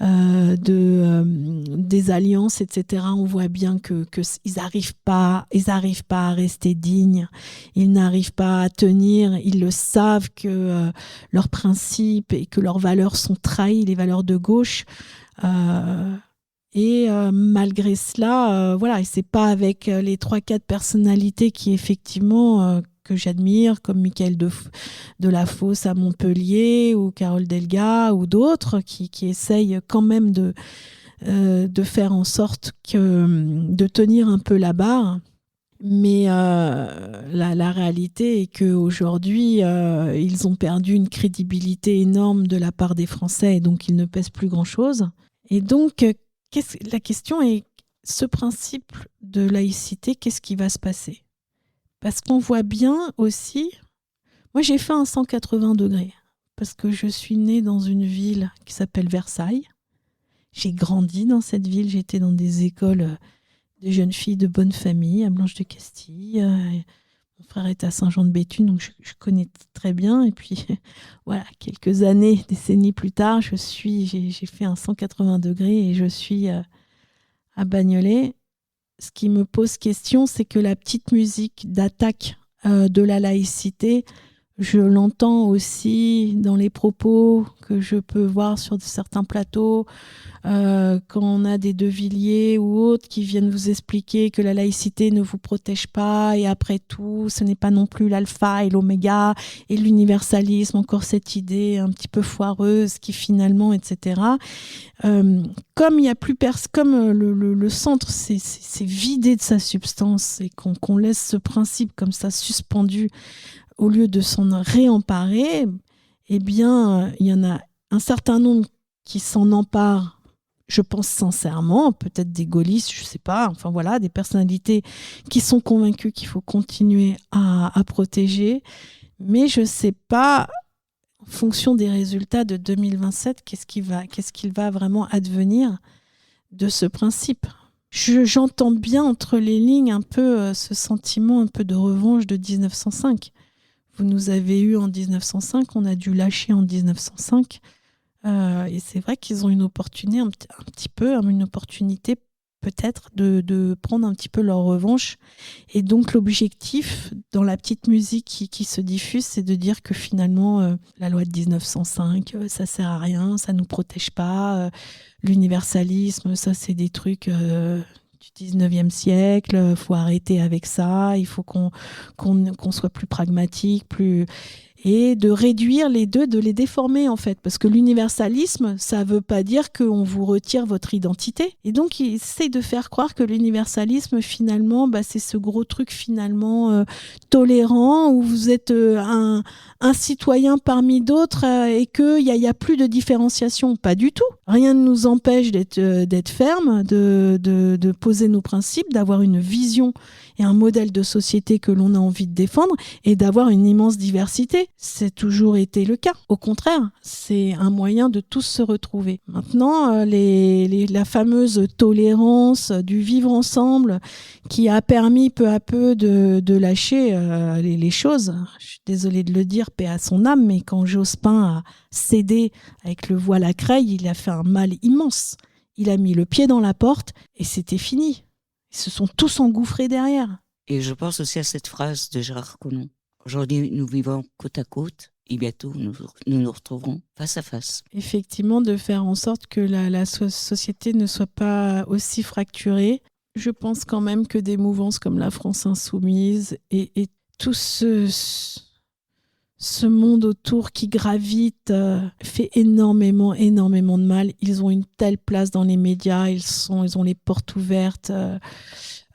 des alliances, etc. On voit bien qu'ils n'arrivent pas à rester dignes, ils n'arrivent pas à tenir, ils le savent que leurs principes et que leurs valeurs sont trahis, les valeurs de gauche. Malgré cela, voilà, et c'est pas avec les 3-4 personnalités qui effectivement que j'admire, comme Michael Delafosse à Montpellier ou Carole Delga ou d'autres qui essayent quand même de faire en sorte de tenir un peu la barre. Mais la réalité est qu'aujourd'hui, ils ont perdu une crédibilité énorme de la part des Français et donc ils ne pèsent plus grand-chose. Et donc, la question est, ce principe de laïcité, qu'est-ce qui va se passer ? Parce qu'on voit bien aussi, moi j'ai fait un 180 degrés, parce que je suis née dans une ville qui s'appelle Versailles. J'ai grandi dans cette ville, j'étais dans des écoles de jeunes filles de bonne famille, à Blanche de Castille. Mon frère était à Saint-Jean-de-Béthune, donc je connais très bien. Et puis, voilà, quelques années, décennies plus tard, j'ai fait un 180 degrés et je suis à Bagnolet. Ce qui me pose question, c'est que la petite musique d'attaque de la laïcité, je l'entends aussi dans les propos que je peux voir sur certains plateaux, quand on a des De Villiers ou autres qui viennent vous expliquer que la laïcité ne vous protège pas et après tout, ce n'est pas non plus l'alpha et l'oméga et l'universalisme, encore cette idée un petit peu foireuse qui finalement, etc. Comme il y a plus comme le centre s'est vidé de sa substance et qu'on laisse ce principe comme ça suspendu au lieu de s'en réemparer, eh bien, il y en a un certain nombre qui s'en emparent, je pense sincèrement, peut-être des gaullistes, je ne sais pas, enfin voilà, des personnalités qui sont convaincues qu'il faut continuer à protéger. Mais je ne sais pas, en fonction des résultats de 2027, qu'est-ce qu'il va vraiment advenir de ce principe. J'entends bien entre les lignes un peu ce sentiment un peu de revanche de 1905. Vous nous avez eu en 1905, on a dû lâcher en 1905. Et c'est vrai qu'ils ont une opportunité, une opportunité peut-être de prendre un petit peu leur revanche. Et donc l'objectif dans la petite musique qui se diffuse, c'est de dire que finalement la loi de 1905, ça sert à rien, ça nous protège pas. L'universalisme, ça c'est des trucs du 19e siècle, faut arrêter avec ça, il faut qu'on soit plus pragmatique, et de réduire les deux, de les déformer en fait. Parce que l'universalisme, ça ne veut pas dire qu'on vous retire votre identité. Et donc, il essaie de faire croire que l'universalisme, finalement, c'est ce gros truc finalement tolérant, où vous êtes un citoyen parmi d'autres et qu'il n'y a plus de différenciation. Pas du tout. Rien ne nous empêche d'être ferme, de poser nos principes, d'avoir une vision et un modèle de société que l'on a envie de défendre et d'avoir une immense diversité. C'est toujours été le cas. Au contraire, c'est un moyen de tous se retrouver. Maintenant, la fameuse tolérance du vivre ensemble qui a permis peu à peu de lâcher les choses. Je suis désolée de le dire, paix à son âme, mais quand Jospin a cédé avec le voile à Creil, il a fait un mal immense. Il a mis le pied dans la porte et c'était fini. Ils se sont tous engouffrés derrière. Et je pense aussi à cette phrase de Gérard Collomb. Aujourd'hui, nous vivons côte à côte et bientôt nous nous retrouverons face à face. Effectivement, de faire en sorte que la société ne soit pas aussi fracturée. Je pense quand même que des mouvances comme la France Insoumise et tout ce monde autour qui gravite fait énormément de mal. Ils ont une telle place dans les médias, ils ont les portes ouvertes.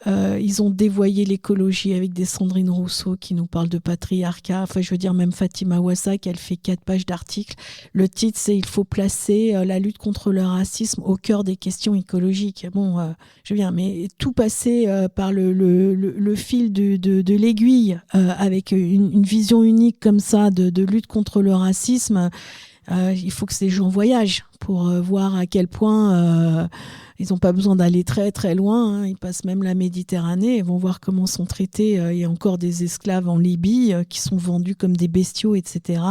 Ils ont dévoyé l'écologie avec des Sandrine Rousseau qui nous parlent de patriarcat. Enfin, je veux dire, même Fatima Ouassak, elle fait 4 pages d'articles. Le titre, c'est « Il faut placer la lutte contre le racisme au cœur des questions écologiques ». Bon, je veux dire, mais tout passer par le fil de l'aiguille avec une vision unique comme ça de lutte contre le racisme, il faut que ces gens voyagent pour voir à quel point... ils n'ont pas besoin d'aller très très loin, hein. Ils passent même la Méditerranée et vont voir comment sont traités. Il y a encore des esclaves en Libye qui sont vendus comme des bestiaux, etc.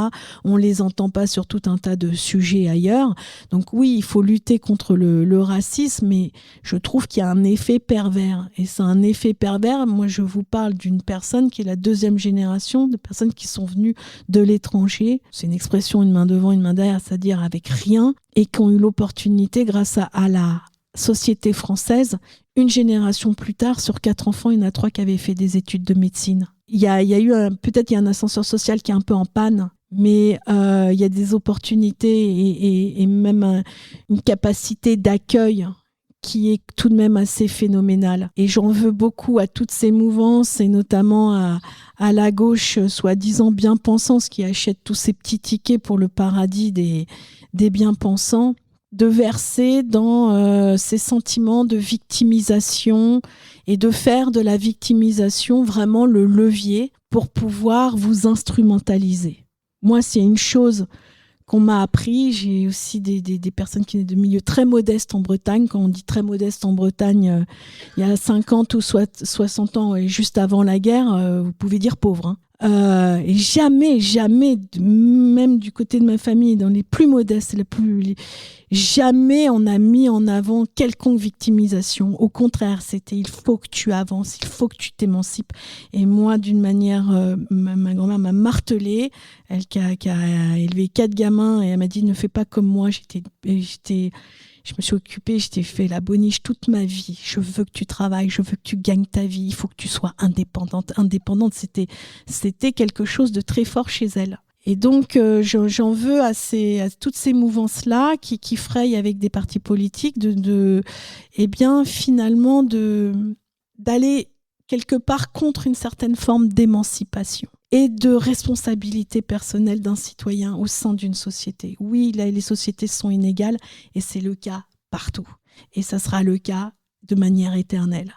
On ne les entend pas sur tout un tas de sujets ailleurs. Donc oui, il faut lutter contre le racisme, mais je trouve qu'il y a un effet pervers. Et c'est un effet pervers. Moi, je vous parle d'une personne qui est la 2e génération de personnes qui sont venues de l'étranger. C'est une expression, une main devant, une main derrière, c'est-à-dire avec rien, et qui ont eu l'opportunité, grâce à la société française, une génération plus tard, sur 4 enfants, il y en a 3 qui avaient fait des études de médecine. Il y a eu peut-être il y a un ascenseur social qui est un peu en panne, mais il y a des opportunités et même une capacité d'accueil qui est tout de même assez phénoménale. Et j'en veux beaucoup à toutes ces mouvances, et notamment à la gauche, soi-disant bien-pensance, qui achète tous ces petits tickets pour le paradis des bien-pensants, de verser dans ces sentiments de victimisation et de faire de la victimisation vraiment le levier pour pouvoir vous instrumentaliser. Moi, s'il y a une chose qu'on m'a appris, j'ai aussi des personnes qui sont de milieux très modestes en Bretagne. Quand on dit très modeste en Bretagne, il y a 50 ou 60 ans, et juste avant la guerre, vous pouvez dire pauvre, hein. Et jamais, même du côté de ma famille, dans les plus modestes, jamais on a mis en avant quelconque victimisation. Au contraire, c'était il faut que tu avances, il faut que tu t'émancipes. Et moi, d'une manière, ma grand-mère m'a martelée, elle qui a élevé 4 gamins, et elle m'a dit ne fais pas comme moi. Je me suis occupée, je t'ai fait la boniche toute ma vie. Je veux que tu travailles, je veux que tu gagnes ta vie. Il faut que tu sois indépendante. Indépendante, c'était quelque chose de très fort chez elle. Et donc, j'en veux à toutes ces mouvances-là qui frayent avec des partis politiques finalement d'aller quelque part contre une certaine forme d'émancipation et de responsabilité personnelle d'un citoyen au sein d'une société. Oui, là, les sociétés sont inégales et c'est le cas partout. Et ça sera le cas de manière éternelle.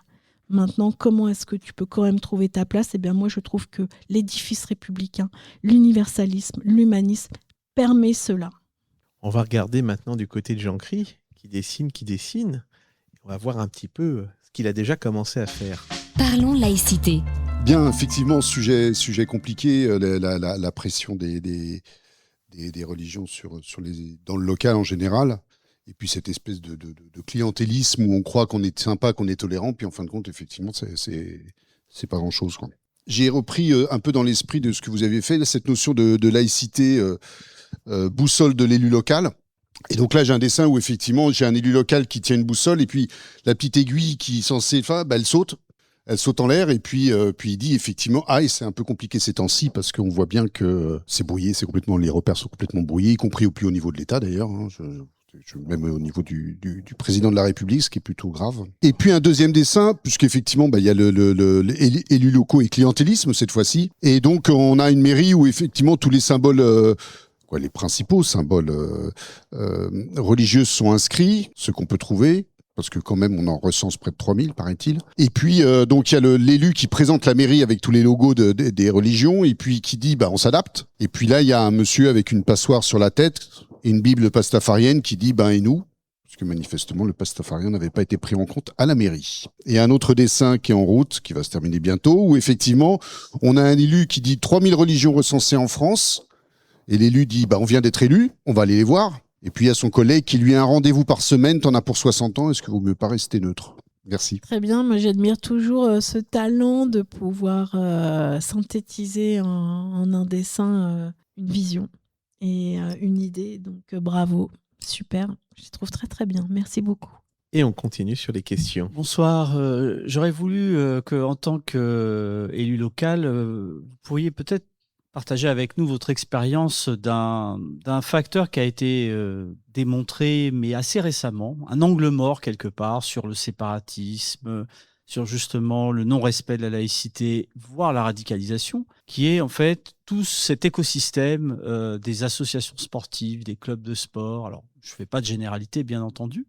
Maintenant, comment est-ce que tu peux quand même trouver ta place ? Eh bien, moi, je trouve que l'édifice républicain, l'universalisme, l'humanisme permet cela. On va regarder maintenant du côté de Jean-Cry, qui dessine. On va voir un petit peu ce qu'il a déjà commencé à faire. Parlons laïcité. Bien, effectivement, sujet compliqué, la pression des religions dans le local en général, et puis cette espèce de clientélisme où on croit qu'on est sympa, qu'on est tolérant, puis en fin de compte, effectivement, c'est pas grand-chose, quoi. J'ai repris un peu dans l'esprit de ce que vous avez fait, cette notion de laïcité, boussole de l'élu local. Et donc là, j'ai un dessin où effectivement, j'ai un élu local qui tient une boussole, et puis la petite aiguille qui est censée, elle saute. Elle saute en l'air, et puis il dit effectivement, et c'est un peu compliqué ces temps-ci parce qu'on voit bien que c'est brouillé, les repères sont complètement brouillés, y compris au plus haut niveau de l'État d'ailleurs, hein, même au niveau du président de la République, ce qui est plutôt grave. Et puis un deuxième dessin, puisqu'effectivement, il y a élus locaux et clientélisme cette fois-ci, et donc on a une mairie où effectivement tous les symboles, les principaux symboles religieux sont inscrits, ceux qu'on peut trouver. Parce que quand même, on en recense près de 3000, paraît-il. Et puis, donc, il y a l'élu qui présente la mairie avec tous les logos des religions, et puis qui dit, on s'adapte. Et puis là, il y a un monsieur avec une passoire sur la tête, et une Bible pastafarienne qui dit, et nous ? Parce que manifestement, le pastafarien n'avait pas été pris en compte à la mairie. Et un autre dessin qui est en route, qui va se terminer bientôt, où effectivement, on a un élu qui dit 3000 religions recensées en France, et l'élu dit, on vient d'être élu, on va aller les voir. Et puis il y a son collègue qui lui a un rendez-vous par semaine, t'en as pour 60 ans, est-ce que vous me paraissez neutre ? Merci. Très bien, moi j'admire toujours ce talent de pouvoir synthétiser en un dessin une vision et une idée. Donc bravo, super, je les trouve très très bien. Merci beaucoup. Et on continue sur les questions. Bonsoir. J'aurais voulu que, en tant qu'élu local, vous pourriez peut-être partager avec nous votre expérience d'un facteur qui a été démontré, mais assez récemment, un angle mort quelque part sur le séparatisme, sur justement le non-respect de la laïcité, voire la radicalisation, qui est en fait tout cet écosystème des associations sportives, des clubs de sport. Alors, je ne fais pas de généralité, bien entendu,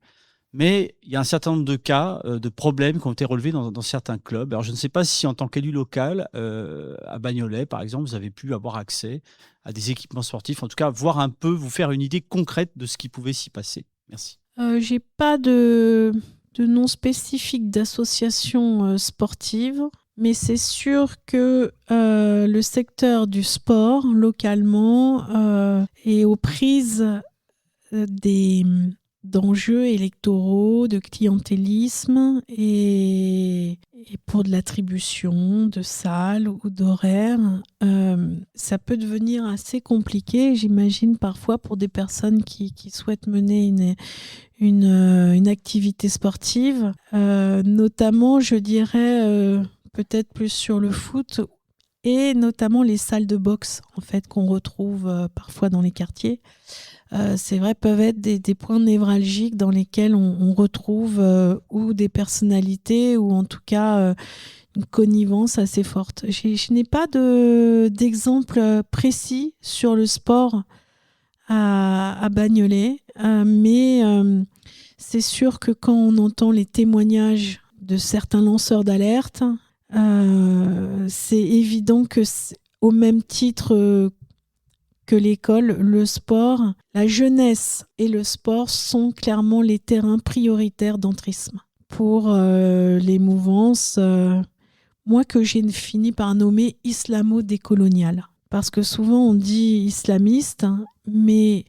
mais il y a un certain nombre de cas, de problèmes qui ont été relevés dans certains clubs. Alors, je ne sais pas si, en tant qu'élu local, à Bagnolet, par exemple, vous avez pu avoir accès à des équipements sportifs, en tout cas, voir un peu, vous faire une idée concrète de ce qui pouvait s'y passer. Merci. J'ai pas de nom spécifique d'association sportive, mais c'est sûr que le secteur du sport, localement, est aux prises d'enjeux électoraux, de clientélisme et pour de l'attribution de salles ou d'horaires. Ça peut devenir assez compliqué, j'imagine, parfois pour des personnes qui souhaitent mener une activité sportive, notamment, je dirais, peut-être plus sur le foot et notamment les salles de boxe, en fait, qu'on retrouve parfois dans les quartiers. C'est vrai, peuvent être des points névralgiques dans lesquels on retrouve ou des personnalités ou en tout cas une connivence assez forte. Je n'ai pas d'exemple précis sur le sport à Bagnolet, mais c'est sûr que quand on entend les témoignages de certains lanceurs d'alerte, c'est évident que au même titre que l'école, le sport, la jeunesse et le sport sont clairement les terrains prioritaires d'entrisme pour les mouvances, moi que j'ai fini par nommer islamo-décoloniales. Parce que souvent on dit islamiste, mais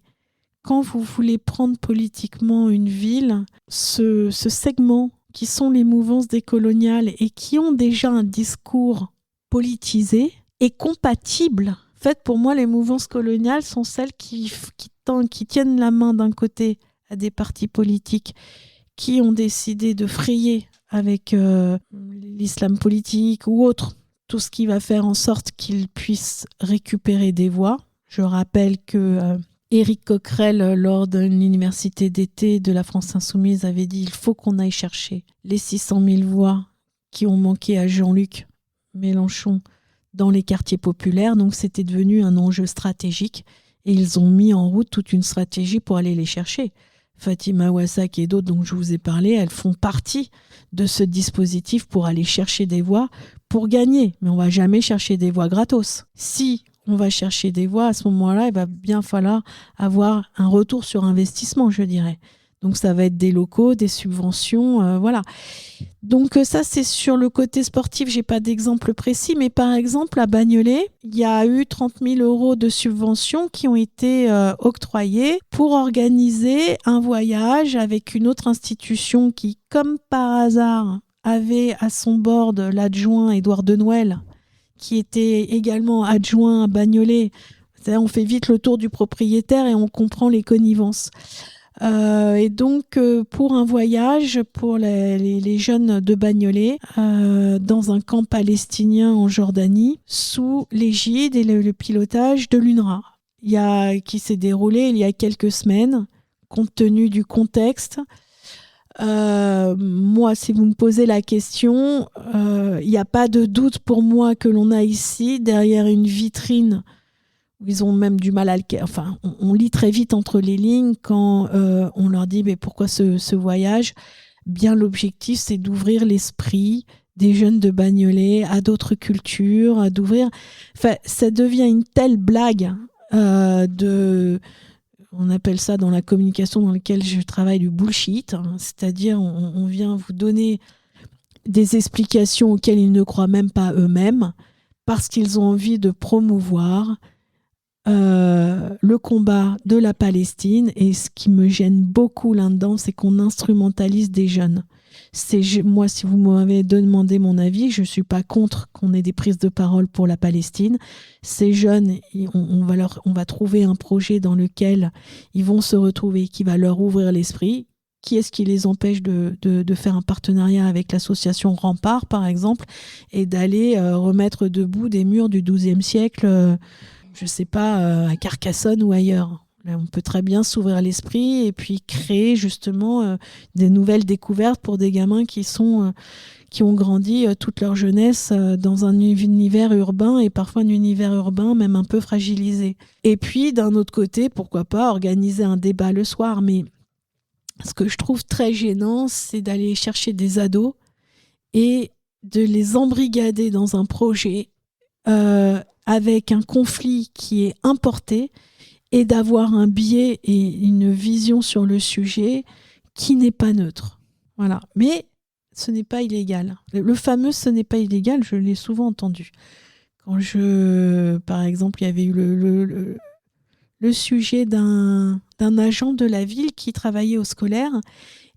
quand vous voulez prendre politiquement une ville, ce segment qui sont les mouvances décoloniales et qui ont déjà un discours politisé est compatible. En fait, pour moi, les mouvances coloniales sont celles qui tiennent la main d'un côté à des partis politiques qui ont décidé de frayer avec l'islam politique ou autre, tout ce qui va faire en sorte qu'ils puissent récupérer des voix. Je rappelle que Éric Coquerel, lors d'une université d'été de la France Insoumise, avait dit « il faut qu'on aille chercher les 600 000 voix qui ont manqué à Jean-Luc Mélenchon » dans les quartiers populaires, donc c'était devenu un enjeu stratégique et ils ont mis en route toute une stratégie pour aller les chercher. Fatima Ouassak et d'autres dont je vous ai parlé, elles font partie de ce dispositif pour aller chercher des voix pour gagner, mais on ne va jamais chercher des voix gratos. Si on va chercher des voix, à ce moment-là, il va bien falloir avoir un retour sur investissement, je dirais. Donc ça va être des locaux, des subventions, voilà. Donc ça, c'est sur le côté sportif, j'ai pas d'exemple précis, mais par exemple à Bagnolet, il y a eu 30 000 € de subventions qui ont été octroyés pour organiser un voyage avec une autre institution qui, comme par hasard, avait à son bord l'adjoint Édouard Denouel, qui était également adjoint à Bagnolet. C'est-à-dire, on fait vite le tour du propriétaire et on comprend les connivences. Et donc pour un voyage pour les jeunes de Bagnolet dans un camp palestinien en Jordanie sous l'égide et le pilotage de l'UNRWA qui s'est déroulé il y a quelques semaines compte tenu du contexte. Moi, si vous me posez la question, il n'y a pas de doute pour moi que l'on a ici derrière une vitrine. Ils ont même du mal à enfin, on lit très vite entre les lignes quand on leur dit mais pourquoi ce voyage ? Bien, l'objectif, c'est d'ouvrir l'esprit des jeunes de Bagnolet à d'autres cultures, d'ouvrir. Enfin, ça devient une telle blague on appelle ça dans la communication dans laquelle je travaille du bullshit, hein, c'est-à-dire on vient vous donner des explications auxquelles ils ne croient même pas eux-mêmes parce qu'ils ont envie de promouvoir le combat de la Palestine. Et ce qui me gêne beaucoup là-dedans, c'est qu'on instrumentalise des jeunes. Moi, si vous m'avez demandé mon avis, je ne suis pas contre qu'on ait des prises de parole pour la Palestine. Ces jeunes, on va trouver un projet dans lequel ils vont se retrouver, qui va leur ouvrir l'esprit. Qui est-ce qui les empêche de faire un partenariat avec l'association Rempart, par exemple, et d'aller remettre debout des murs du XIIe siècle, je ne sais pas, à Carcassonne ou ailleurs. Là, on peut très bien s'ouvrir l'esprit et puis créer justement des nouvelles découvertes pour des gamins qui ont grandi toute leur jeunesse dans un univers urbain et parfois un univers urbain même un peu fragilisé. Et puis, d'un autre côté, pourquoi pas organiser un débat le soir, mais ce que je trouve très gênant, c'est d'aller chercher des ados et de les embrigader dans un projet avec un conflit qui est importé et d'avoir un biais et une vision sur le sujet qui n'est pas neutre. Voilà. Mais ce n'est pas illégal. Le fameux « ce n'est pas illégal », je l'ai souvent entendu. Quand par exemple, il y avait eu le sujet d'un agent de la ville qui travaillait au scolaire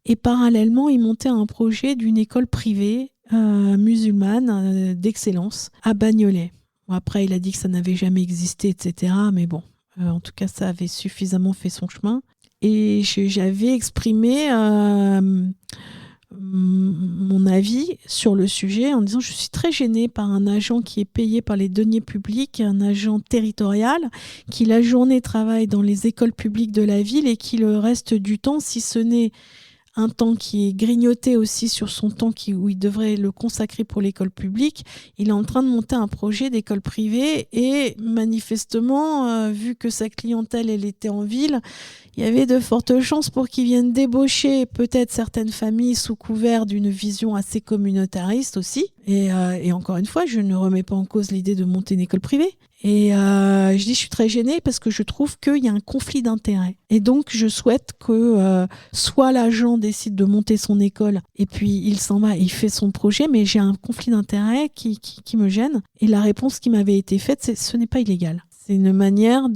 et parallèlement, il montait un projet d'une école privée musulmane d'excellence à Bagnolet. Bon, après, il a dit que ça n'avait jamais existé, etc. Mais bon, en tout cas, ça avait suffisamment fait son chemin. Et j'avais exprimé mon avis sur le sujet en disant je suis très gênée par un agent qui est payé par les deniers publics, un agent territorial qui la journée travaille dans les écoles publiques de la ville et qui le reste du temps, si ce n'est un temps qui est grignoté aussi sur son temps où il devrait le consacrer pour l'école publique, il est en train de monter un projet d'école privée et manifestement, vu que sa clientèle elle était en ville, il y avait de fortes chances pour qu'ils viennent débaucher peut-être certaines familles sous couvert d'une vision assez communautariste aussi. Et encore une fois, je ne remets pas en cause l'idée de monter une école privée. Et je dis je suis très gênée parce que je trouve qu'il y a un conflit d'intérêts. Et donc je souhaite que soit l'agent décide de monter son école et puis il s'en va, il fait son projet, mais j'ai un conflit d'intérêts qui me gêne. Et la réponse qui m'avait été faite, c'est ce n'est pas illégal. C'est une manière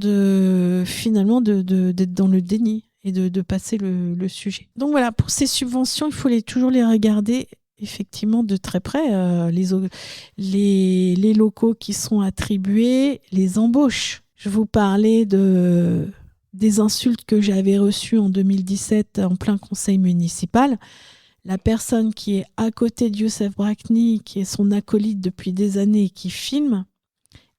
finalement d'être dans le déni et de passer le sujet. Donc voilà, pour ces subventions, il faut toujours les regarder effectivement de très près, les locaux qui sont attribués, les embauches. Je vous parlais des insultes que j'avais reçues en 2017 en plein conseil municipal. La personne qui est à côté de Youssef Brakni, qui est son acolyte depuis des années et qui filme,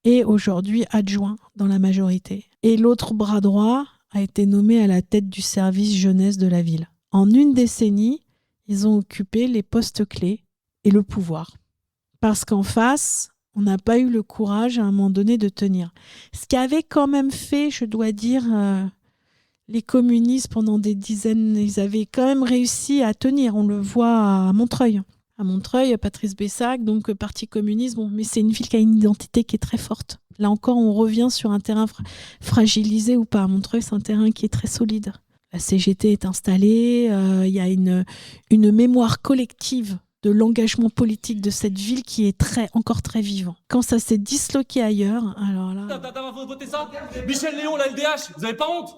est aujourd'hui adjoint dans la majorité. Et l'autre bras droit a été nommé à la tête du service jeunesse de la ville. En une décennie, ils ont occupé les postes clés et le pouvoir. Parce qu'en face, on n'a pas eu le courage à un moment donné de tenir. Ce qu'avaient quand même fait, je dois dire, les communistes pendant des dizaines, ils avaient quand même réussi à tenir. On le voit à Montreuil. À Montreuil, Patrice Bessac, donc Parti communiste, bon, mais c'est une ville qui a une identité qui est très forte. Là encore, on revient sur un terrain fragilisé ou pas. À Montreuil, c'est un terrain qui est très solide. La CGT est installée, y a une mémoire collective de l'engagement politique de cette ville qui est encore très vivant. Quand ça s'est disloqué ailleurs, alors là... Vous votez ça ? Michel Léon, la LDH, vous avez pas honte ?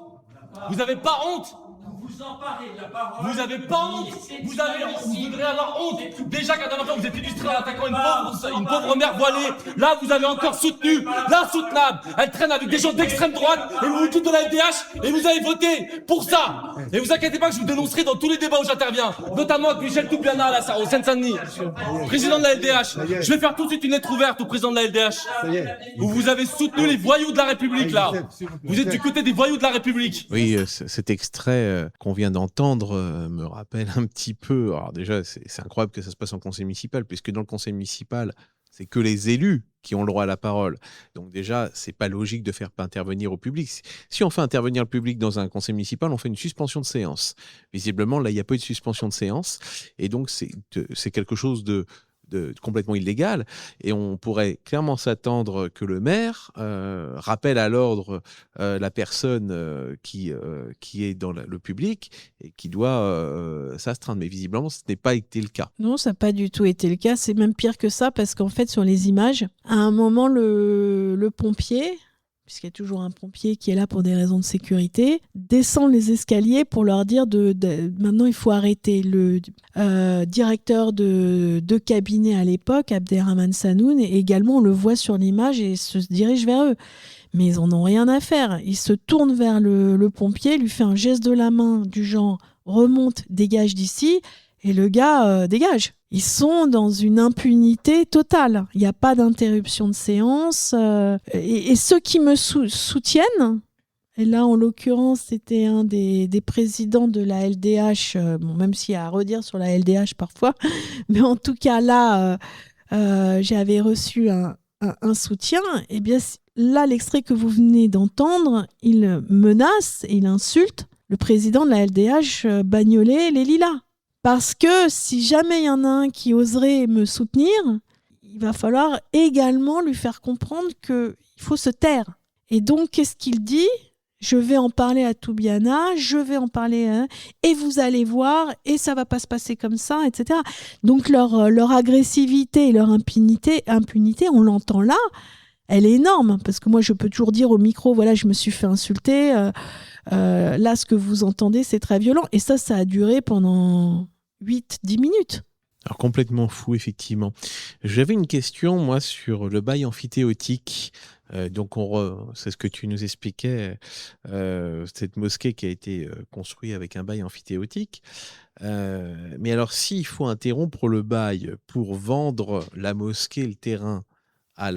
Vous avez pas honte ? Vous emparez de la parole. Vous avez pas honte. Vous devriez avoir honte. Déjà qu'à dernière fois vous êtes illustré en attaquant une pauvre mère voilée. Là vous avez encore soutenu l'insoutenable. Elle traîne avec des gens d'extrême droite et vous dites de la LDH et vous avez voté pour ça. Et vous inquiétez pas que je vous dénoncerai dans tous les débats où j'interviens, notamment avec Michel Toubiana là, au Seine-Saint-Denis, président de la LDH. Je vais faire tout de suite une lettre ouverte au président de la LDH. Où vous avez soutenu les voyous de la République là. Vous êtes du côté des voyous de la République. Oui, cet extrait qu'on vient d'entendre me rappelle un petit peu. Alors déjà, c'est incroyable que ça se passe en conseil municipal, puisque dans le conseil municipal, c'est que les élus qui ont le droit à la parole. Donc déjà, c'est pas logique de faire intervenir au public. Si on fait intervenir le public dans un conseil municipal, on fait une suspension de séance. Visiblement, là, il n'y a pas eu de suspension de séance, et donc c'est quelque chose de complètement illégal, et on pourrait clairement s'attendre que le maire rappelle à l'ordre la personne qui est dans le public et qui doit s'astreindre. Mais visiblement, ce n'est pas été le cas. Non, ça n'a pas du tout été le cas. C'est même pire que ça, parce qu'en fait, sur les images, à un moment, le pompier puisqu'il y a toujours un pompier qui est là pour des raisons de sécurité, descend les escaliers pour leur dire maintenant il faut arrêter. Le directeur de cabinet à l'époque, Abderrahmane Sanoun, et également on le voit sur l'image et se dirige vers eux. Mais ils n'en ont rien à faire. Il se tourne vers le pompier, lui fait un geste de la main du genre « remonte, dégage d'ici », et le gars dégage. Ils sont dans une impunité totale. Il n'y a pas d'interruption de séance. Et ceux qui me soutiennent, et là en l'occurrence c'était un des présidents de la LDH, même s'il y a à redire sur la LDH parfois, mais en tout cas là, j'avais reçu un soutien. Et bien là, l'extrait que vous venez d'entendre, il menace et il insulte le président de la LDH, Bagnolet, les Lilas. Parce que si jamais il y en a un qui oserait me soutenir, il va falloir également lui faire comprendre qu'il faut se taire. Et donc, qu'est-ce qu'il dit ? Je vais en parler à Toubiana, je vais en parler et vous allez voir, et ça va pas se passer comme ça, etc. Donc, leur agressivité et leur impunité, on l'entend là, elle est énorme. Parce que moi, je peux toujours dire au micro, voilà, je me suis fait insulter. Là, ce que vous entendez, c'est très violent. Et ça a duré pendant 8-10 minutes. Alors, complètement fou, effectivement. J'avais une question, moi, sur le bail amphithéotique. Donc, c'est ce que tu nous expliquais, cette mosquée qui a été construite avec un bail amphithéotique. Mais alors, s'il faut interrompre le bail pour vendre la mosquée, le terrain, à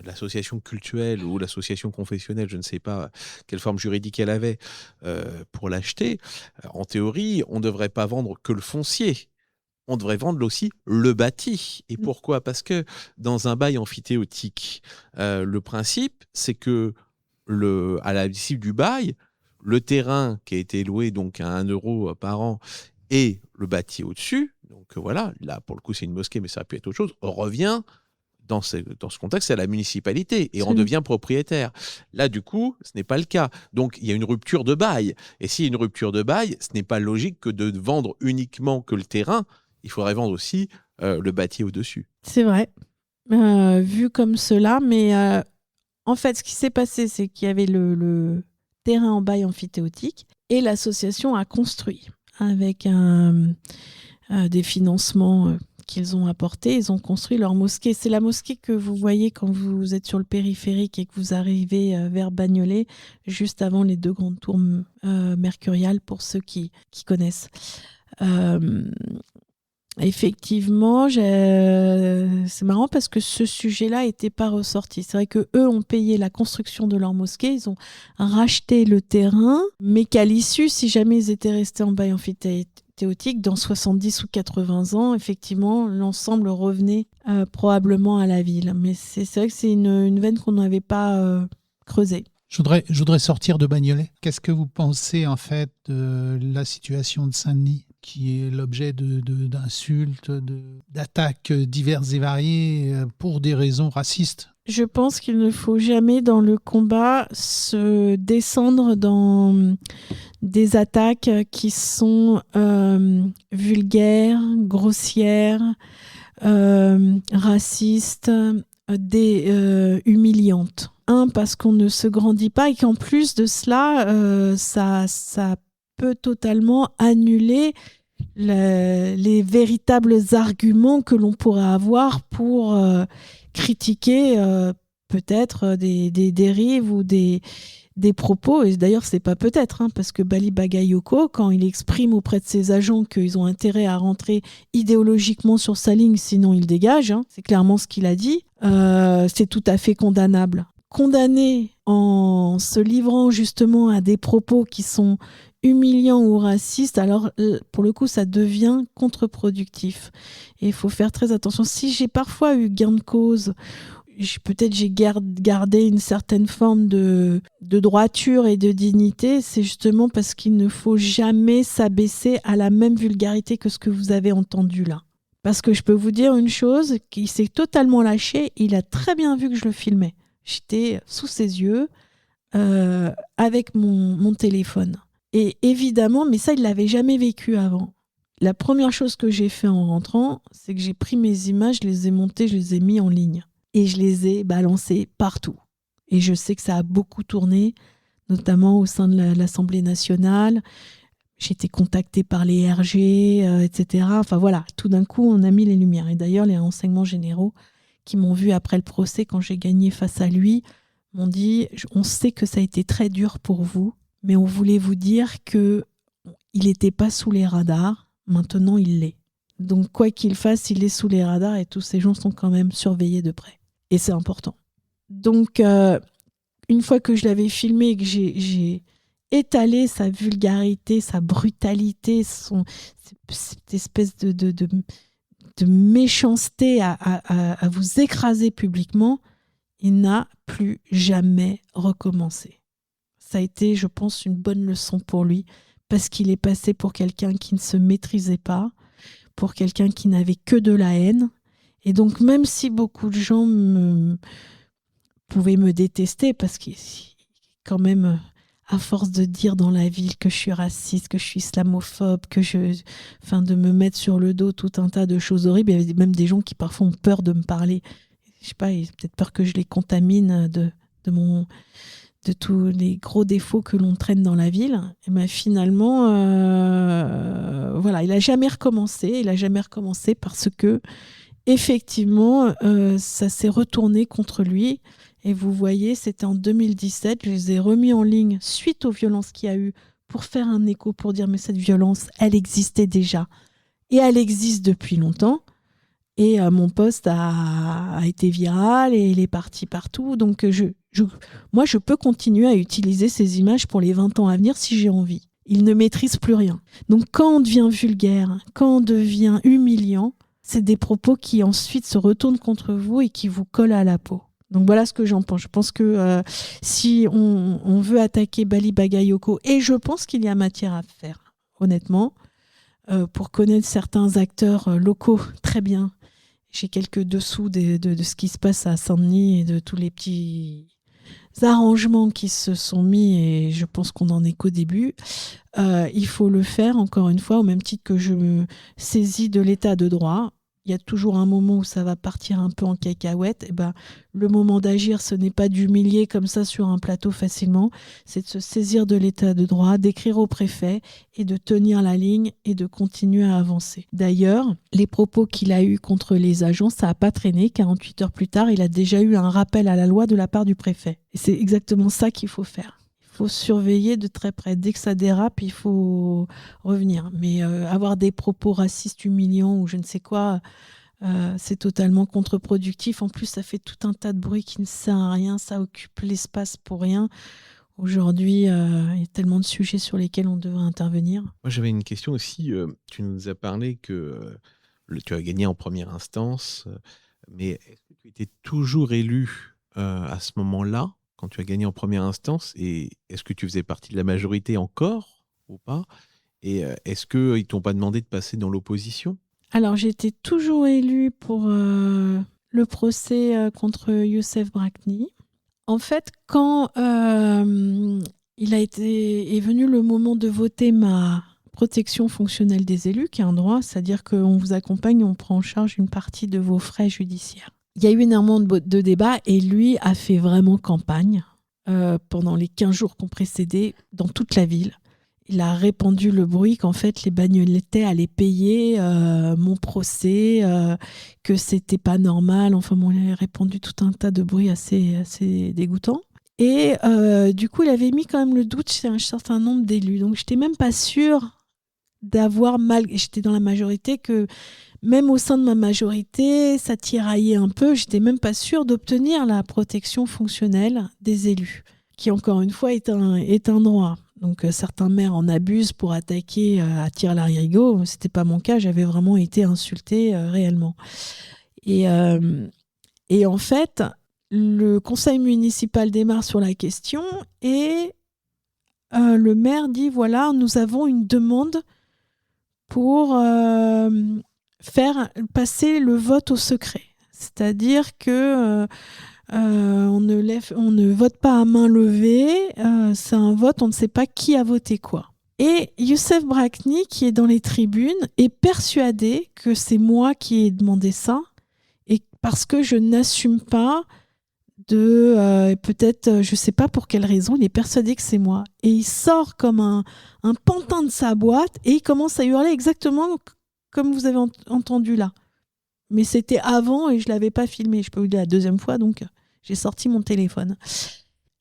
l'association cultuelle ou l'association confessionnelle, je ne sais pas quelle forme juridique elle avait, pour l'acheter, en théorie, on ne devrait pas vendre que le foncier. On devrait vendre aussi le bâti. Et pourquoi ? Parce que dans un bail amphithéotique, le principe, c'est que à l'issue du bail, le terrain qui a été loué donc à 1 euro par an et le bâti au-dessus, donc voilà, là pour le coup c'est une mosquée, mais ça a pu être autre chose, revient dans ce contexte, c'est à la municipalité et on devient propriétaire. Là, du coup, ce n'est pas le cas. Donc, il y a une rupture de bail. Et s'il y a une rupture de bail, ce n'est pas logique que de vendre uniquement que le terrain. Il faudrait vendre aussi le bâti au-dessus. C'est vrai, vu comme cela. Mais en fait, ce qui s'est passé, c'est qu'il y avait le terrain en bail amphithéotique et l'association a construit avec des financements qu'ils ont apporté, ils ont construit leur mosquée. C'est la mosquée que vous voyez quand vous êtes sur le périphérique et que vous arrivez vers Bagnolet, juste avant les 2 grandes tours mercuriales, pour ceux qui connaissent. Effectivement, c'est marrant parce que ce sujet-là n'était pas ressorti. C'est vrai qu'eux ont payé la construction de leur mosquée, ils ont racheté le terrain, mais qu'à l'issue, si jamais ils étaient restés en bail amphithéotique, dans 70 ou 80 ans, effectivement, l'ensemble revenait probablement à la ville. Mais c'est vrai que c'est une veine qu'on n'avait pas creusée. Je voudrais sortir de Bagnolet. Qu'est-ce que vous pensez en fait de la situation de Saint-Denis, qui est l'objet d'insultes, d'attaques diverses et variées pour des raisons racistes ? Je pense qu'il ne faut jamais dans le combat se descendre dans des attaques qui sont vulgaires, grossières, racistes, humiliantes. Parce qu'on ne se grandit pas et qu'en plus de cela, ça peut totalement annuler les véritables arguments que l'on pourrait avoir pour critiquer peut-être des dérives ou des propos. Et d'ailleurs, c'est pas peut-être, parce que Bali Bagayoko, quand il exprime auprès de ses agents qu'ils ont intérêt à rentrer idéologiquement sur sa ligne, sinon il dégage, c'est clairement ce qu'il a dit, c'est tout à fait condamnable. Condamné en se livrant justement à des propos qui sont humiliants ou racistes, alors pour le coup ça devient contre-productif et il faut faire très attention. Si j'ai parfois eu gain de cause, peut-être j'ai gardé une certaine forme de droiture et de dignité, c'est justement parce qu'il ne faut jamais s'abaisser à la même vulgarité que ce que vous avez entendu là. Parce que je peux vous dire une chose, qu'il s'est totalement lâché, il a très bien vu que je le filmais. J'étais sous ses yeux avec mon téléphone. Et évidemment, mais ça, il ne l'avait jamais vécu avant. La première chose que j'ai fait en rentrant, c'est que j'ai pris mes images, je les ai montées, je les ai mis en ligne. Et je les ai balancées partout. Et je sais que ça a beaucoup tourné, notamment au sein de l'Assemblée nationale. J'ai été contactée par les RG, etc. Enfin voilà, tout d'un coup, on a mis les lumières. Et d'ailleurs, les renseignements généraux qui m'ont vu après le procès, quand j'ai gagné face à lui, m'ont dit « On sait que ça a été très dur pour vous, mais on voulait vous dire qu'il n'était pas sous les radars. Maintenant, il l'est. Donc, quoi qu'il fasse, il est sous les radars et tous ces gens sont quand même surveillés de près. Et c'est important. » Donc, une fois que je l'avais filmé et que j'ai étalé sa vulgarité, sa brutalité, cette espèce de méchanceté à vous écraser publiquement, il n'a plus jamais recommencé. Ça a été, je pense, une bonne leçon pour lui, parce qu'il est passé pour quelqu'un qui ne se maîtrisait pas, pour quelqu'un qui n'avait que de la haine. Et donc, même si beaucoup de gens pouvaient me détester, parce que quand même, à force de dire dans la ville que je suis raciste, que je suis islamophobe, de me mettre sur le dos tout un tas de choses horribles, il y avait même des gens qui parfois ont peur de me parler. Je sais pas, ils ont peut-être peur que je les contamine de tous les gros défauts que l'on traîne dans la ville. Et ben finalement, il n'a jamais recommencé. Il n'a jamais recommencé parce que, effectivement, ça s'est retourné contre lui. Et vous voyez, c'était en 2017. Je les ai remis en ligne suite aux violences qu'il y a eu pour faire un écho, pour dire mais cette violence, elle existait déjà. Et elle existe depuis longtemps. Et mon post a été viral et il est parti partout. Donc, moi, je peux continuer à utiliser ces images pour les 20 ans à venir si j'ai envie. Il ne maîtrise plus rien. Donc, quand on devient vulgaire, quand on devient humiliant, c'est des propos qui ensuite se retournent contre vous et qui vous collent à la peau. Donc, voilà ce que j'en pense. Je pense que si on veut attaquer Bali Bagayoko, et je pense qu'il y a matière à faire, honnêtement, pour connaître certains acteurs locaux très bien. J'ai quelques dessous de ce qui se passe à Saint-Denis et de tous les petits arrangements qui se sont mis, et je pense qu'on n'en est qu'au début. Il faut le faire, encore une fois, au même titre que je me saisis de l'état de droit. Il y a toujours un moment où ça va partir un peu en cacahuète. Et le moment d'agir, ce n'est pas d'humilier comme ça sur un plateau facilement, c'est de se saisir de l'état de droit, d'écrire au préfet et de tenir la ligne et de continuer à avancer. D'ailleurs, les propos qu'il a eus contre les agents, ça n'a pas traîné. 48 heures plus tard, il a déjà eu un rappel à la loi de la part du préfet. Et c'est exactement ça qu'il faut faire. Il faut surveiller de très près. Dès que ça dérape, il faut revenir. Mais avoir des propos racistes, humiliants ou je ne sais quoi, c'est totalement contre-productif. En plus, ça fait tout un tas de bruit qui ne sert à rien. Ça occupe l'espace pour rien. Aujourd'hui, il y a tellement de sujets sur lesquels on devrait intervenir. Moi, j'avais une question aussi. Tu nous as parlé que tu as gagné en première instance. Mais est-ce que tu étais toujours élu à ce moment-là, quand tu as gagné en première instance, et est-ce que tu faisais partie de la majorité encore ou pas? Et est-ce qu'ils ne t'ont pas demandé de passer dans l'opposition? Alors, j'étais toujours élue pour le procès contre Youssef Brakni. En fait, quand est venu le moment de voter ma protection fonctionnelle des élus, qui est un droit, c'est-à-dire qu'on vous accompagne, on prend en charge une partie de vos frais judiciaires. Il y a eu énormément de débats et lui a fait vraiment campagne pendant les 15 jours qui ont précédé dans toute la ville. Il a répandu le bruit qu'en fait les Bagnoletais allaient payer mon procès, que c'était pas normal. Enfin bon, il a répandu tout un tas de bruit assez dégoûtant. Et du coup, il avait mis quand même le doute chez un certain nombre d'élus. Donc, j'étais même pas sûre d'avoir j'étais dans la majorité, que même au sein de ma majorité, ça tiraillait un peu. J'étais même pas sûre d'obtenir la protection fonctionnelle des élus, qui encore une fois est un droit. Donc certains maires en abusent pour attaquer à tire-larigot. C'était pas mon cas, j'avais vraiment été insultée réellement. Et en fait, le conseil municipal démarre sur la question et le maire dit voilà, nous avons une demande pour faire passer le vote au secret. C'est-à-dire que on ne vote pas à main levée, c'est un vote, on ne sait pas qui a voté quoi. Et Youssef Brakni, qui est dans les tribunes, est persuadé que c'est moi qui ai demandé ça, et parce que je n'assume pas peut-être, je sais pas pour quelle raison, il est persuadé que c'est moi. Et il sort comme un pantin de sa boîte et il commence à hurler exactement comme vous avez entendu là. Mais c'était avant et je l'avais pas filmé. Je peux vous dire la deuxième fois, donc j'ai sorti mon téléphone.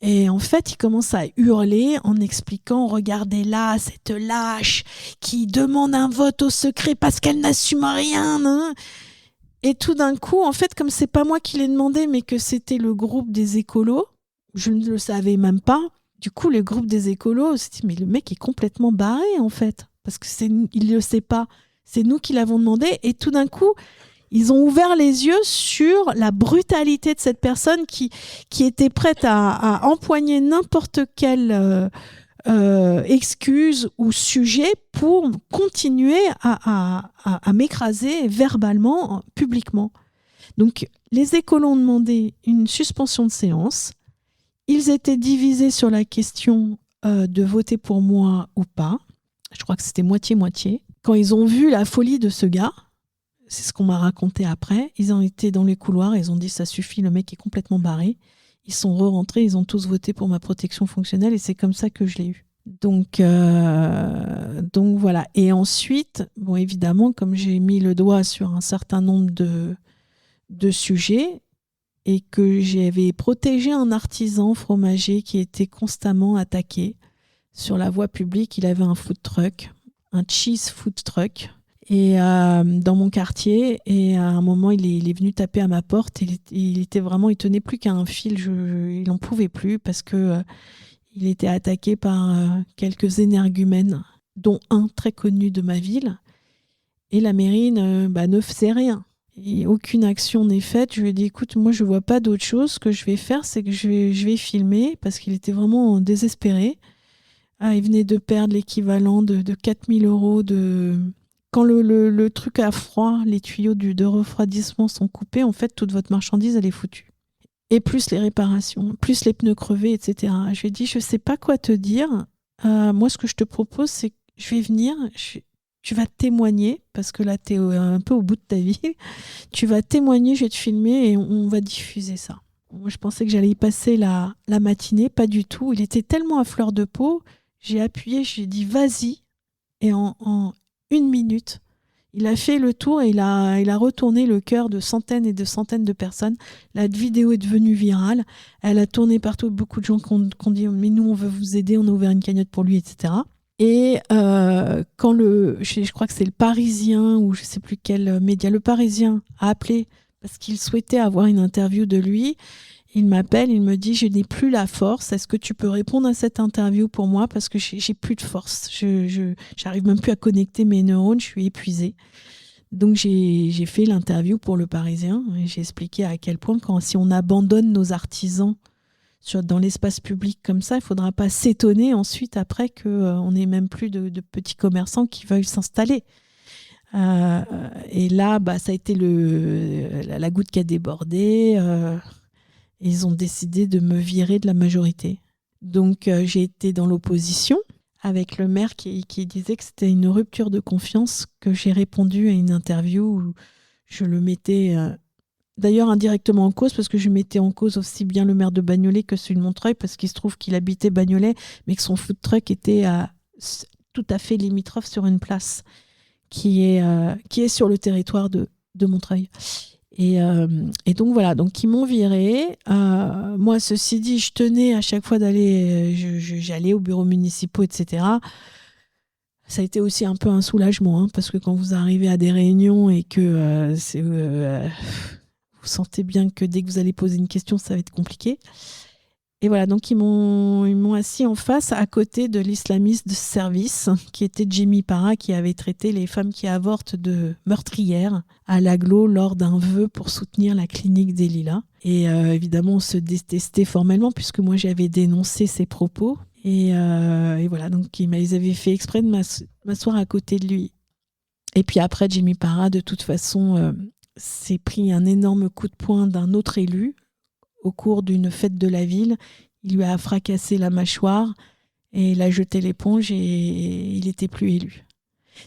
Et en fait, il commence à hurler en expliquant, regardez là, cette lâche qui demande un vote au secret parce qu'elle n'assume rien. Hein. Et tout d'un coup, en fait, comme c'est pas moi qui l'ai demandé, mais que c'était le groupe des écolos, je ne le savais même pas. Du coup, le groupe des écolos s'est dit, mais le mec est complètement barré, en fait. Parce il le sait pas. C'est nous qui l'avons demandé. Et tout d'un coup, ils ont ouvert les yeux sur la brutalité de cette personne qui était prête à empoigner n'importe quelle excuse ou sujet pour continuer à m'écraser verbalement, publiquement. Donc, les écolos ont demandé une suspension de séance. Ils étaient divisés sur la question de voter pour moi ou pas. Je crois que c'était moitié-moitié. Quand ils ont vu la folie de ce gars, c'est ce qu'on m'a raconté après, ils ont été dans les couloirs, ils ont dit ça suffit, le mec est complètement barré. Ils sont re-rentrés, ils ont tous voté pour ma protection fonctionnelle et c'est comme ça que je l'ai eu. Donc voilà. Et ensuite, bon, évidemment, comme j'ai mis le doigt sur un certain nombre de sujets et que j'avais protégé un artisan fromager qui était constamment attaqué sur la voie publique, il avait un food truck, un cheese food truck. Et dans mon quartier, et à un moment il est venu taper à ma porte et il tenait plus qu'à un fil, il n'en pouvait plus parce que il était attaqué par quelques énergumènes, dont un très connu de ma ville, et la mairie ne faisait rien et aucune action n'est faite. Je lui ai dit écoute, moi je vois pas d'autre chose, ce que je vais faire c'est que je vais filmer, parce qu'il était vraiment désespéré. Il venait de perdre l'équivalent de 4 000 € Quand le truc a froid, les tuyaux de refroidissement sont coupés, en fait, toute votre marchandise, elle est foutue. Et plus les réparations, plus les pneus crevés, etc. Je lui ai dit, je ne sais pas quoi te dire. Moi, ce que je te propose, c'est que je vais venir, tu vas témoigner, parce que là, tu es un peu au bout de ta vie. Tu vas témoigner, je vais te filmer et on va diffuser ça. Moi, je pensais que j'allais y passer la matinée, pas du tout. Il était tellement à fleur de peau, j'ai appuyé, j'ai dit, vas-y. Et en 1 minute, il a fait le tour et il a retourné le cœur de centaines et de centaines de personnes. La vidéo est devenue virale. Elle a tourné partout. Beaucoup de gens qui ont dit « Mais nous, on veut vous aider, on a ouvert une cagnotte pour lui, etc. » Et quand je crois que c'est le Parisien ou je ne sais plus quel média, le Parisien a appelé parce qu'il souhaitait avoir une interview de lui. Il m'appelle, il me dit « Je n'ai plus la force. Est-ce que tu peux répondre à cette interview pour moi ? Parce que j'ai plus de force. J'arrive même plus à connecter mes neurones. Je suis épuisée. » Donc, j'ai fait l'interview pour le Parisien. Et j'ai expliqué à quel point, si on abandonne nos artisans dans l'espace public comme ça, il ne faudra pas s'étonner ensuite, après, qu'on n'ait même plus de petits commerçants qui veulent s'installer. Et là, ça a été la goutte qui a débordé. Ils ont décidé de me virer de la majorité. Donc, j'ai été dans l'opposition avec le maire qui disait que c'était une rupture de confiance, que j'ai répondu à une interview où je le mettais d'ailleurs indirectement en cause, parce que je mettais en cause aussi bien le maire de Bagnolet que celui de Montreuil, parce qu'il se trouve qu'il habitait Bagnolet, mais que son food truck était tout à fait limitrophe sur une place qui est sur le territoire de Montreuil. Et donc voilà, donc ils m'ont viré. Moi, ceci dit, je tenais à chaque fois j'allais aux bureaux municipaux, etc. Ça a été aussi un peu un soulagement, parce que quand vous arrivez à des réunions et que vous sentez bien que dès que vous allez poser une question, ça va être compliqué. Et voilà, donc ils m'ont assis en face, à côté de l'islamiste de service, qui était Jimmy Parra, qui avait traité les femmes qui avortent de meurtrières à l'agglo lors d'un vœu pour soutenir la clinique des Lilas. Et évidemment, on se détestait formellement, puisque moi, j'avais dénoncé ses propos. Et voilà, donc ils avaient fait exprès de m'asseoir à côté de lui. Et puis après, Jimmy Parra, de toute façon, s'est pris un énorme coup de poing d'un autre élu, au cours d'une fête de la ville. Il lui a fracassé la mâchoire et il a jeté l'éponge et il n'était plus élu.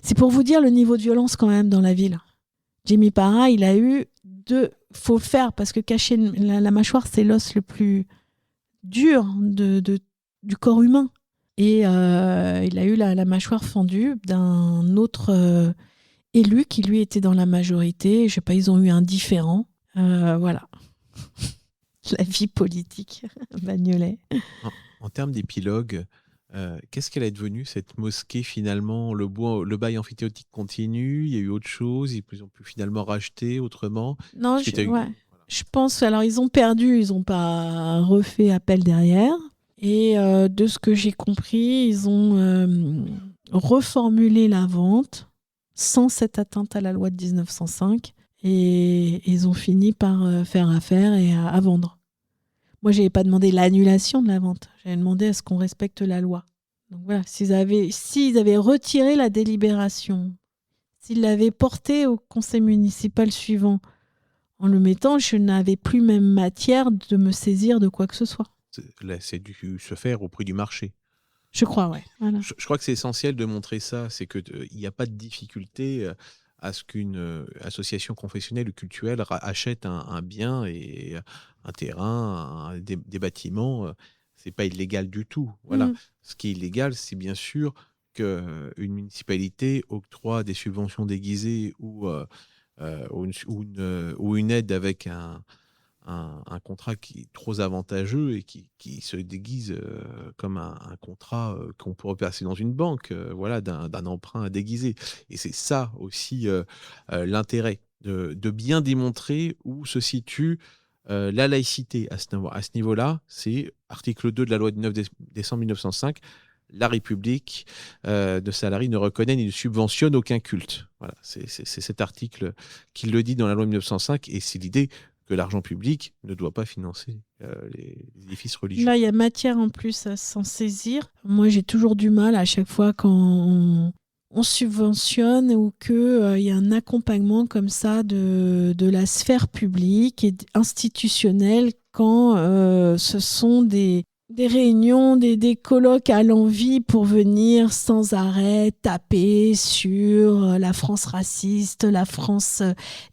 C'est pour vous dire le niveau de violence quand même dans la ville. Jimmy Parra, il a eu faut faire, parce que cacher la mâchoire, c'est l'os le plus dur du corps humain. Et il a eu la mâchoire fendue d'un autre élu qui, lui, était dans la majorité. Je sais pas, ils ont eu un différend. Voilà. La vie politique, Bagnolet. En termes d'épilogue, qu'est-ce qu'elle est devenue, cette mosquée, finalement? Le bail amphithéotique continue, il y a eu autre chose, ils ont pu finalement racheter autrement. Non, je pense, alors ils ont perdu, ils n'ont pas refait appel derrière. Et de ce que j'ai compris, ils ont reformulé la vente sans cette atteinte à la loi de 1905. Et ils ont fini par faire affaire et à vendre. Moi, je n'avais pas demandé l'annulation de la vente. J'avais demandé à ce qu'on respecte la loi. Donc voilà, s'ils avaient retiré la délibération, s'ils l'avaient portée au conseil municipal suivant, en le mettant, je n'avais plus même matière de me saisir de quoi que ce soit. C'est dû se faire au prix du marché. Je crois, ouais. Voilà. Je crois que c'est essentiel de montrer ça, c'est qu'il n'y a pas de difficulté à ce qu'une association confessionnelle ou cultuelle achète un bien et un terrain, des bâtiments. C'est pas illégal du tout. Voilà. Ce qui est illégal, c'est bien sûr qu'une municipalité octroie des subventions déguisées ou une aide avec un contrat qui est trop avantageux et qui se déguise comme un contrat qu'on pourrait passer dans une banque, voilà, d'un emprunt déguisé. Et c'est ça aussi l'intérêt, de bien démontrer où se situe la laïcité à ce niveau-là. C'est article 2 de la loi du 9 décembre 1905. La République de Salarie ne reconnaît ni ne subventionne aucun culte. Voilà, c'est cet article qui le dit dans la loi de 1905, et c'est l'idée que l'argent public ne doit pas financer les édifices religieux. Là, il y a matière en plus à s'en saisir. Moi, j'ai toujours du mal à chaque fois quand on subventionne ou qu'il y a un accompagnement comme ça de la sphère publique et institutionnelle quand ce sont des réunions, des colloques à l'envi pour venir sans arrêt taper sur la France raciste, la France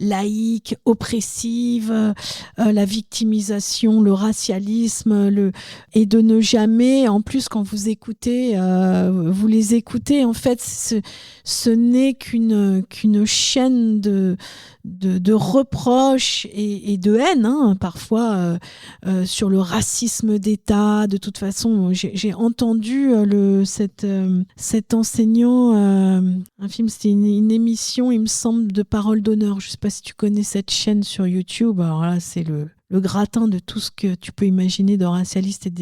laïque, oppressive, la victimisation, le racialisme, et de ne jamais, en plus quand vous écoutez, vous les écoutez, en fait, ce n'est qu'une chaîne de reproches et de haine, hein, parfois sur le racisme d'État. De toute façon, j'ai entendu cet enseignant, un film, c'était une émission, il me semble, de Parole d'honneur. Je ne sais pas si tu connais cette chaîne sur YouTube. Alors là, c'est le gratin de tout ce que tu peux imaginer de racialiste et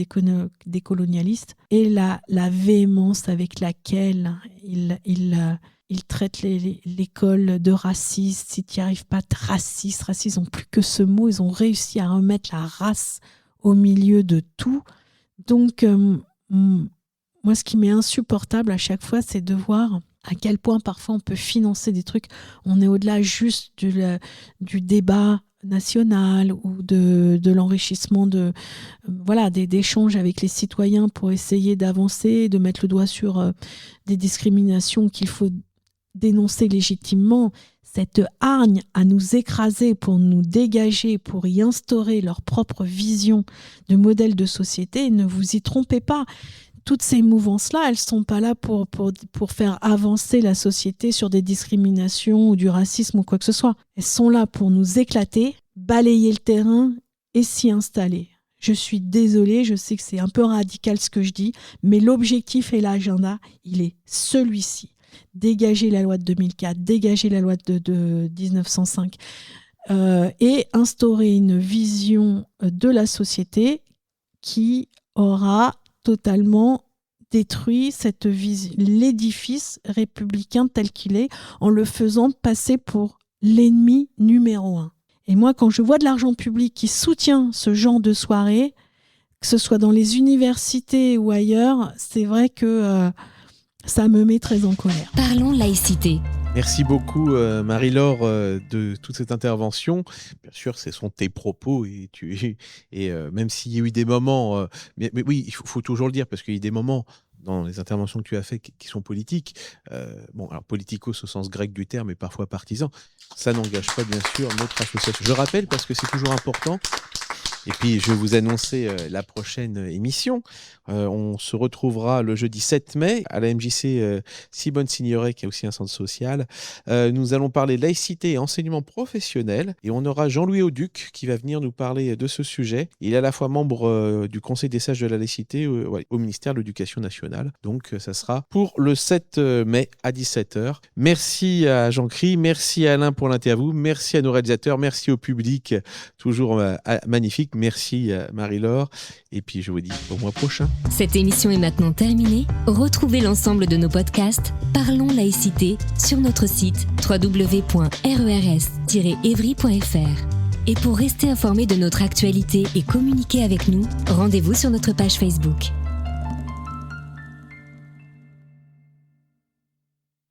décolonialiste. Et la véhémence avec laquelle il traite l'école de raciste. Si tu n'y arrives pas, de raciste, ils n'ont plus que ce mot. Ils ont réussi à remettre la race au milieu de tout. Donc, moi, ce qui m'est insupportable à chaque fois, c'est de voir à quel point parfois on peut financer des trucs. On est au-delà juste du débat national ou de l'enrichissement d'échanges avec les citoyens pour essayer d'avancer, de mettre le doigt sur des discriminations qu'il faut dénoncer légitimement. Cette hargne à nous écraser pour nous dégager, pour y instaurer leur propre vision de modèle de société, ne vous y trompez pas. Toutes ces mouvances-là, elles ne sont pas là pour faire avancer la société sur des discriminations ou du racisme ou quoi que ce soit. Elles sont là pour nous éclater, balayer le terrain et s'y installer. Je suis désolée, je sais que c'est un peu radical ce que je dis, mais l'objectif et l'agenda, il est celui-ci. Dégager la loi de 2004, dégager la loi de 1905 et instaurer une vision de la société qui aura totalement détruit l'édifice républicain tel qu'il est en le faisant passer pour l'ennemi numéro 1. Et moi, quand je vois de l'argent public qui soutient ce genre de soirée, que ce soit dans les universités ou ailleurs, c'est vrai que ça me met très en colère. Parlons laïcité. Merci beaucoup Marie-Laure de toute cette intervention. Bien sûr, ce sont tes propos et même s'il y a eu des moments, mais oui, il faut toujours le dire parce qu'il y a eu des moments dans les interventions que tu as faites qui sont politiques, alors politicos au sens grec du terme et parfois partisans, ça n'engage pas bien sûr notre association. Je rappelle parce que c'est toujours important. Et puis, je vais vous annoncer la prochaine émission. On se retrouvera le jeudi 7 mai à la MJC Simone Signoret, qui est aussi un centre social. Nous allons parler laïcité et enseignement professionnel. Et on aura Jean-Louis Auduc qui va venir nous parler de ce sujet. Il est à la fois membre du Conseil des sages de la laïcité au ministère de l'Éducation nationale. Donc, ça sera pour le 7 mai à 17h. Merci à Jean-Cry, merci à Alain pour l'interview, merci à nos réalisateurs, merci au public, toujours magnifique. Merci Marie-Laure. Et puis je vous dis au mois prochain. Cette émission est maintenant terminée. Retrouvez l'ensemble de nos podcasts Parlons laïcité sur notre site www.rers-evry.fr. Et pour rester informé de notre actualité et communiquer avec nous, rendez-vous sur notre page Facebook.